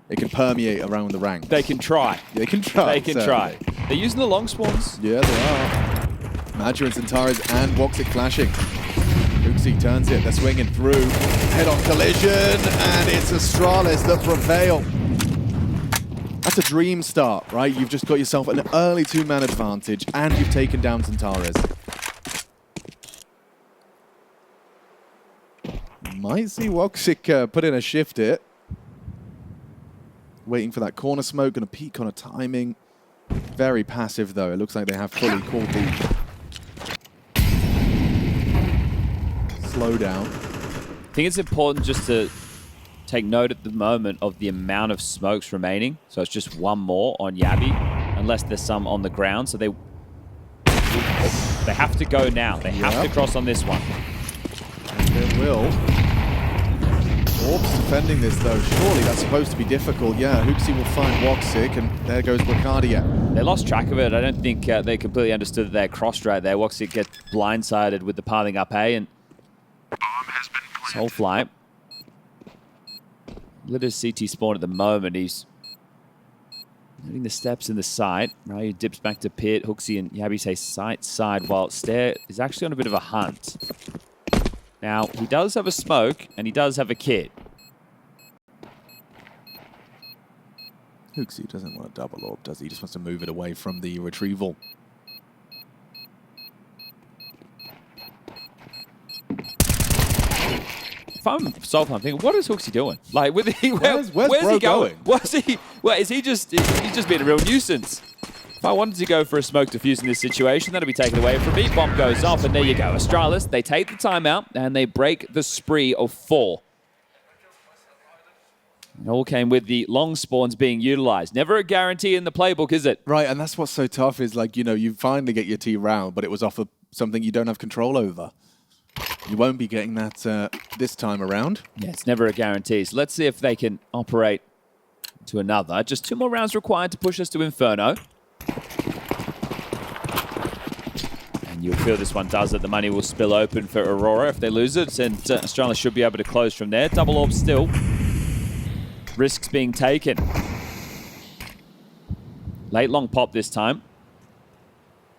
it can permeate around the ranks. They can try. They can try. They can try. They're using the long spawns. Yeah, they are. Madra and Xantares and Woxic flashing. Uxie turns it. They're swinging through. Head-on collision, and it's Astralis that prevail. That's a dream start, right? You've just got yourself an early 2-man advantage, and you've taken down Xantares. Might see Woxic put in a shift here. Waiting for that corner smoke, going to peek on a timing. Very passive, though. It looks like they have fully called the slowdown. I think it's important just to take note at the moment of the amount of smokes remaining. So it's just one more on Yabi, unless there's some on the ground. So they have to go now. They have to cross on this one. And they will. Orbs defending this, though. Surely that's supposed to be difficult. Yeah, Uxie will find Woxic, and there goes Wakadia. They lost track of it. I don't think they completely understood their cross right there. Woxic gets blindsided with the piling up A, and Soulfly. Lit his CT spawn at the moment. He's noting the steps in the site. Ryu dips back to pit. Huxie and Yabi say side, while Stair is actually on a bit of a hunt. Now, he does have a smoke, and he does have a kit. Uxie doesn't want a double orb, does he? He just wants to move it away from the retrieval. I'm Soulfly, I'm thinking, what is Hooksy doing? Like, where's where's he bro going? going? Was he? Well, is he just? He's just being a real nuisance. If I wanted to go for a smoke defuse in this situation, that'll be taken away from me. Bomb goes off, and there you go. Astralis, they take the timeout, and they break the spree of 4. It all came with the long spawns being utilized. Never a guarantee in the playbook, is it? Right, and that's what's so tough is like, you know, you finally get your T round, but it was off of something you don't have control over. You won't be getting that this time around. Yeah, it's never a guarantee. So let's see if they can operate to another. Just 2 more rounds required to push us to Inferno. And you'll feel this one does it. The money will spill open for Aurora if they lose it. And Astralis should be able to close from there. Double orb still. Risks being taken. Late long pop this time.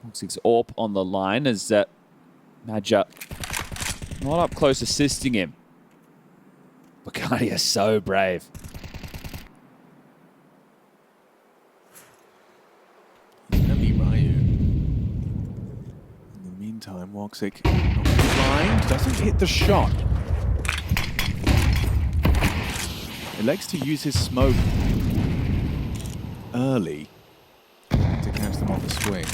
Toxic's AWP on the line as Madja not up close assisting him. Bacardia so brave. He's going to be Ryu. In the meantime, Woxic blind, doesn't hit the shot. He likes to use his smoke early to catch them off the swing.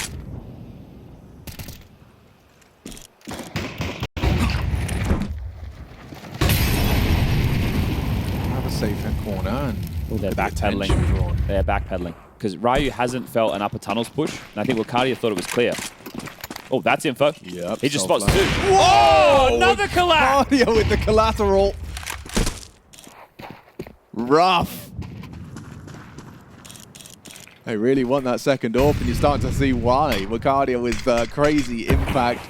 Have a safe hand corner and They're attention backpedaling. drawn. They're backpedaling. Because Ryu hasn't felt an upper tunnels push. And I think Wakadia thought it was clear. Oh, that's info. Yep, He just soft spots 2. line. Whoa! Another collapse! Cardio with the collateral. Rough. They really want that second AWP, and you're starting to see why. Wacardia with crazy impact.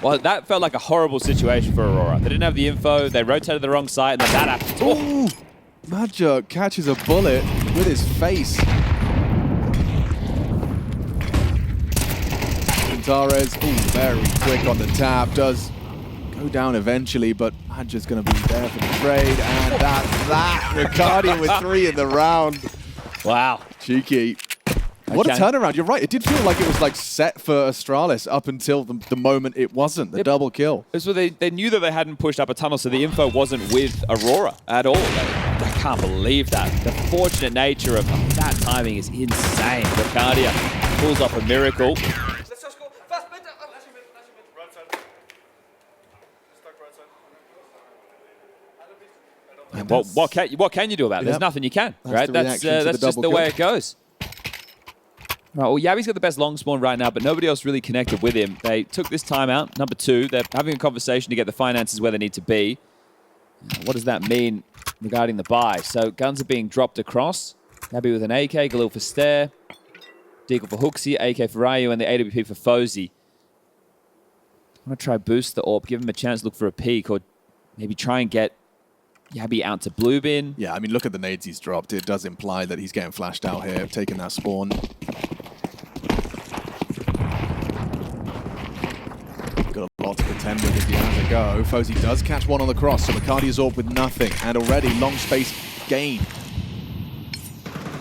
Well, that felt like a horrible situation for Aurora. They didn't have the info, they rotated the wrong side, and then that happened. Oh. Ooh! Madja catches a bullet with his face. Antares, very quick on the tap, does go down eventually, but Madja's going to be there for the trade, and that's that. Wacardia with 3 in the round. Wow. Cheeky. What a Okay. turnaround. You're right. It did feel like it was like set for Astralis up until the moment it wasn't. The double kill. So they knew that they hadn't pushed up a tunnel, so the info wasn't with Aurora at all. I can't believe that. The fortunate nature of that timing is insane. Wacardia pulls off a miracle. And Well, that's- what can you do about it? There's Yep. nothing you can, That's right? the That's reaction to the that's just double the way kill. it goes. Right, well, Yabi's got the best long spawn right now, but nobody else really connected with him. They took this time out, number 2. They're having a conversation to get the finances where they need to be. What does that mean regarding the buy? So guns are being dropped across. Yabi with an AK, Galil for Stare, Deagle for Hooksy, AK for Ryu, and the AWP for Fozy. I'm going to try boost the AWP, give him a chance to look for a peek, or maybe try and get Yabi out to blue bin. Yeah, I mean, look at the nades he's dropped. It does imply that he's getting flashed out here, taking that spawn. Got a lot to contend with if he has a go. Fozy does catch one on the cross, so Wacardia's AWP with nothing, and already long space gain.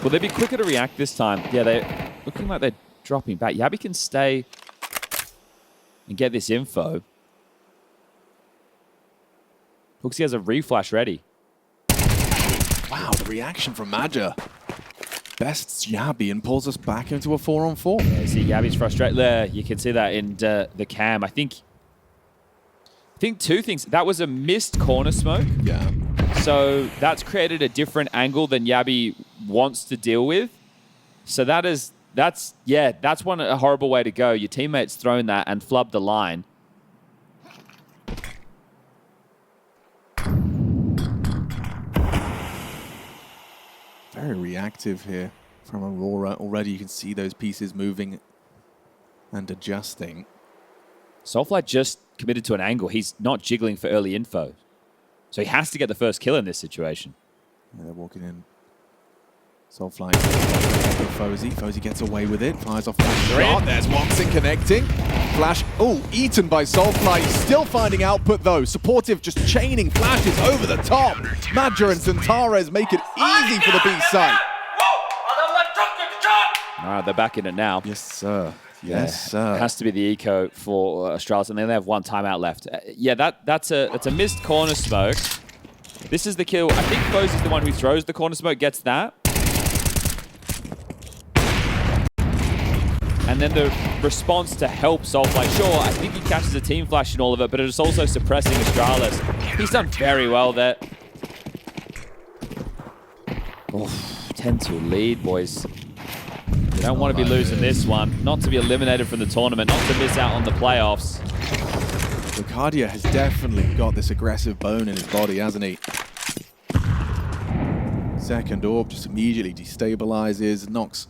Will they be quicker to react this time? Yeah, they're looking like they're dropping back. Yabi can stay and get this info. Hooksy has a reflash ready. Wow, the reaction from Madja bests Yabi and pulls us back into a 4-on-4. Yeah, see, Yabi's frustrated there. You can see that in the cam. I think 2 things. That was a missed corner smoke. Yeah. So that's created a different angle than Yabi wants to deal with. So that's a horrible way to go. Your teammate's thrown that and flubbed the line. Very reactive here from Aurora. Already you can see those pieces moving and adjusting. Soulfly just committed to an angle. He's not jiggling for early info. So he has to get the first kill in this situation. Yeah, they're walking in. Soulfly. Fozy. Fozy gets away with it. Fires off that shot. There's Woxic connecting. Flash. Oh, eaten by Soulfly. Still finding output though. Supportive just chaining flashes over the top. Madja and Centares make it easy for the B side. All right, they're back in it now. Yes, sir. Yes, sir. It has to be the eco for Astralis, and they only have one timeout left. Yeah, that's a missed corner smoke. This is the kill. I think Foes is the one who throws the corner smoke, gets that. And then the response to help Soulfly. Sure, I think he catches a team flash in all of it, but it's also suppressing Astralis. He's done very well there. Oh, 10-2 lead, boys. You don't want to be losing this one. Not to be eliminated from the tournament, not to miss out on the playoffs. Lucadia has definitely got this aggressive bone in his body, hasn't he? Second orb just immediately destabilizes, knocks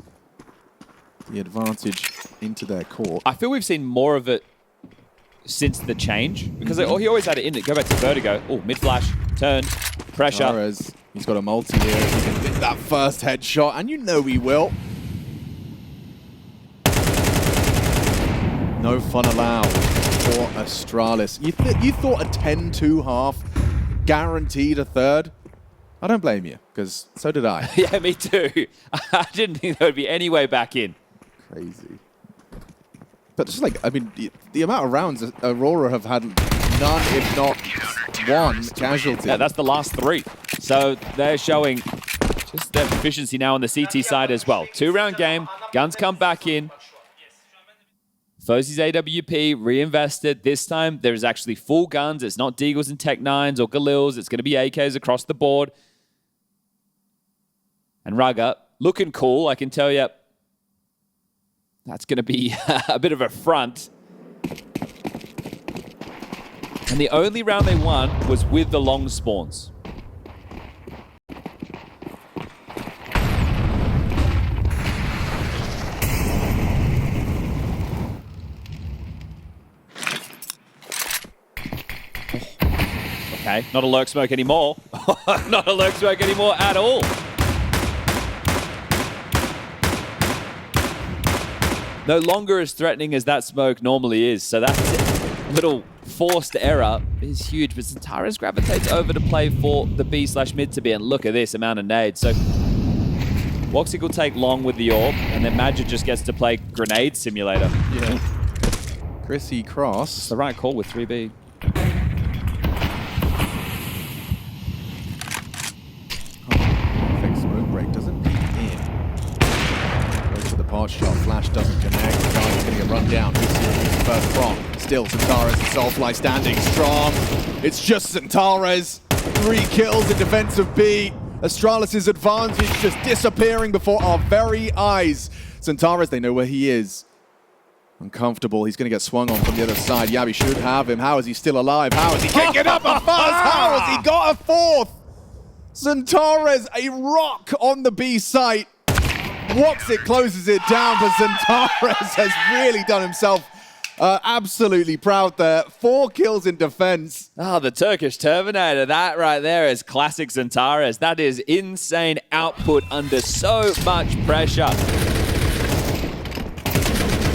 the advantage into their court. I feel we've seen more of it since the change, because he always had it in it. Go back to Vertigo. Oh, mid flash, turn, pressure. Suarez, he's got a multi here. He can hit that first headshot, and you know he will. No fun allowed for Astralis. You thought a 10-2 half guaranteed a third? I don't blame you, because so did I. Yeah, me too. I didn't think there would be any way back in. Crazy. But just like, I mean, the amount of rounds Aurora have had none, if not one, casualty. Yeah, that's the last 3. So they're showing just their proficiency now on the CT side as well. 2-round game, guns come back in. Fozie's AWP reinvested. This time, there's actually full guns. It's not Deagles and Tech 9s or Galils. It's going to be AKs across the board. And Raga, looking cool, I can tell you. That's going to be a bit of a front. And the only round they won was with the long spawns. Okay, not a lurk smoke anymore. Not a lurk smoke anymore at all. No longer as threatening as that smoke normally is. So that little forced error is huge. But Xantares gravitates over to play for the B/mid to be. And look at this amount of nades. So Woxic will take long with the orb. And then Magic just gets to play Grenade Simulator. Yeah. Chrissy Cross. It's the right call with 3B. Smoke break doesn't peek in. Goes for the part shot. Flash doesn't connect. The guy's going to get run down. He's the first prong. Still, Xantares and Soulfly standing strong. It's just Xantares. 3 kills in defense of B. Astralis' advantage just disappearing before our very eyes. Xantares, they know where he is. Uncomfortable. He's going to get swung on from the other side. Yabby should have him. How is he still alive? How is he kicking up a fuss? How has he got a 4th? Xantares, a rock on the B site. Woxic closes it down, but Xantares has really done himself absolutely proud there. 4 kills in defense. Oh, the Turkish Terminator. That right there is classic Xantares. That is insane output under so much pressure.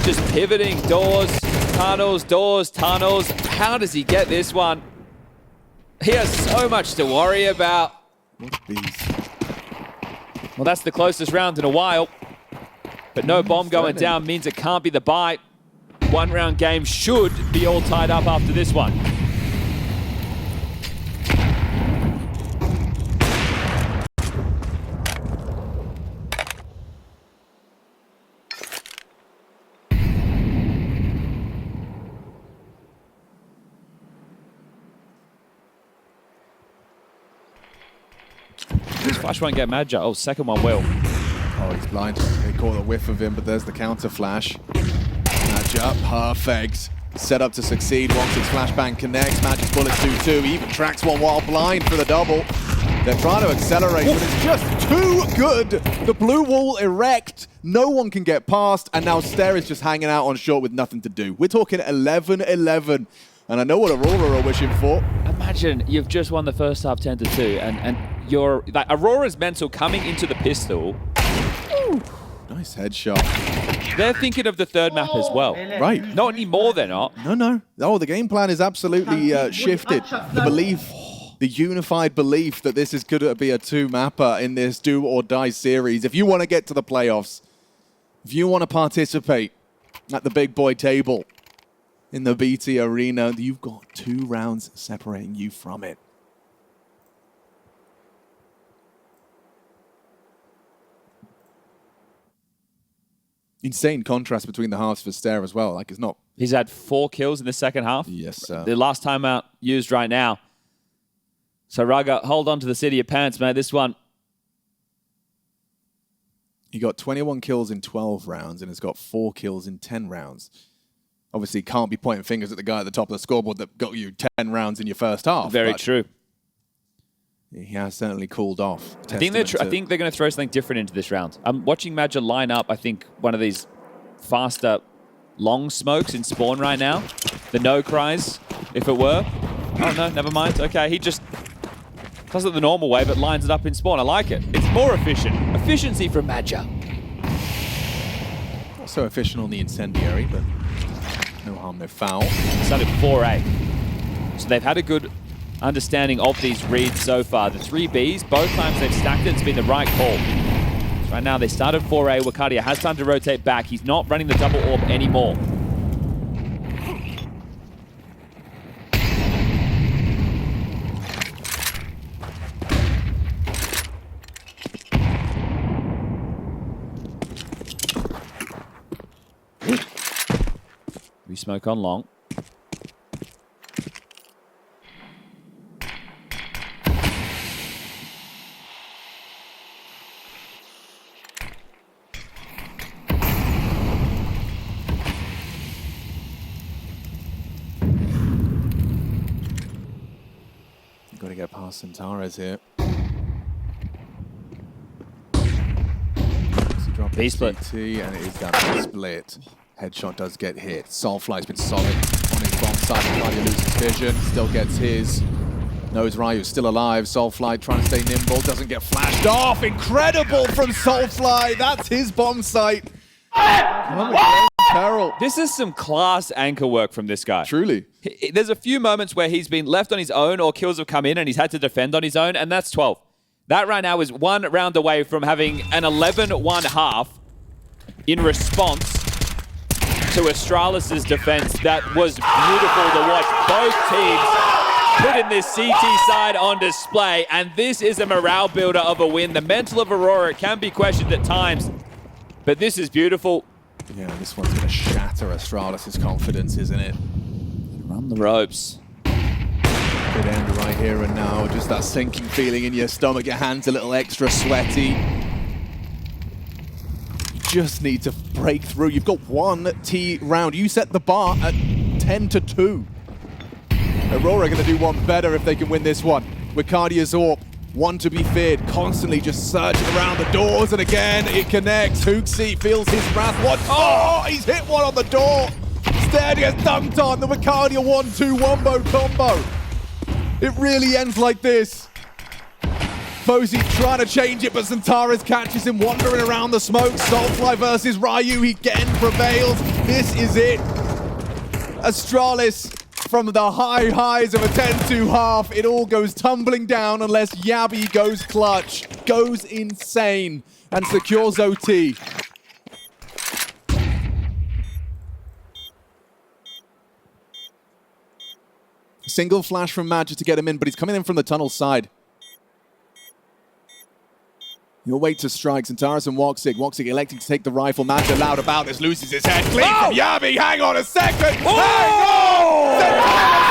Just pivoting doors, tunnels. How does he get this one? He has so much to worry about. Well, that's the closest round in a while. But no bomb going down means it can't be the bite. 1-round game should be all tied up after this one. This flash won't get Magi. Oh, second one will. Oh, he's blind. They caught a whiff of him, but there's the counter flash. Magi, perfect. Set up to succeed. Woxic's flashbang connects. Magic's bullets do too. He even tracks one while blind for the double. They're trying to accelerate, but it's just too good. The blue wall erect. No one can get past, and now Stair is just hanging out on short with nothing to do. We're talking 11-11. And I know what Aurora are wishing for. Imagine you've just won the first half 10-2, and you're like Aurora's mental coming into the pistol. Ooh, nice headshot. They're thinking of the third map as well. Right. Not anymore, they're not. No. Oh, the game plan is absolutely shifted. The belief, the unified belief that this is going to be a 2-mapper in this do or die series. If you want to get to the playoffs, if you want to participate, at the big boy table in the BT Arena. You've got 2 rounds separating you from it. Insane contrast between the halves for Stair as well. Like, it's not... He's had 4 kills in the second half. Yes, sir. The last timeout used right now. So, Raga, hold on to the seat of your pants, mate. This one. He got 21 kills in 12 rounds and has got 4 kills in 10 rounds. Obviously, can't be pointing fingers at the guy at the top of the scoreboard that got you 10 rounds in your first half. Very true. He has certainly cooled off. I think they're going to throw something different into this round. I'm watching Madja line up, I think, one of these faster long smokes in spawn right now. The no cries, if it were. Oh, no, never mind. Okay, he just does it the normal way, but lines it up in spawn. I like it. It's more efficient. Efficiency from Madja. Not so efficient on the incendiary, but no harm, no foul. Started 4A. So they've had a good understanding of these reads so far. The 3 Bs, both times they've stacked it, it's been the right call. So right now they started 4A. Wakadia has time to rotate back. He's not running the double orb anymore. We smoke on long. Got to get past Centaurus here. B-split. And it is down to split. Headshot does get hit. Soulfly's been solid on his bomb side. Ryu loses vision. Still gets his. Knows Ryu's still alive. Soulfly trying to stay nimble. Doesn't get flashed off. Incredible from Soulfly. That's his bomb site. Carroll. This is some class anchor work from this guy. Truly. There's a few moments where he's been left on his own or kills have come in and he's had to defend on his own, and that's 12. That right now is 1 round away from having an 11-1 half in response to Astralis' defense. That was beautiful to watch. Both teams putting this CT side on display, and this is a morale builder of a win. The mental of Aurora can be questioned at times, but this is beautiful. Yeah, this one's going to shatter Astralis' confidence, isn't it? Run the ropes. Good end right here and now. Just that sinking feeling in your stomach. Your hands a little extra sweaty. You just need to break through. You've got 1 T round. You set the bar at 10-2. Aurora going to do one better if they can win this one. Wikadia's AWP, one to be feared, constantly just searching around the doors, and again, it connects. Hooksy feels his wrath. What? Oh, he's hit one on the door. Instead, he gets dunked on. The Wikadia 1-2 wombo combo. It really ends like this. Fozy trying to change it, but Centaurus catches him wandering around the smoke. Soulfly versus Ryu, he again prevails. This is it. Astralis from the high highs of a 10-2 half. It all goes tumbling down unless Yabi goes clutch, goes insane, and secures OT. Single flash from Madja to get him in, but he's coming in from the tunnel side. He'll wait to strike. Centaurus and Woxic. Woxic electing to take the rifle. Madja loud about this, loses his head. Clean from Yabi. Hang on a second. Hang on! Centaurus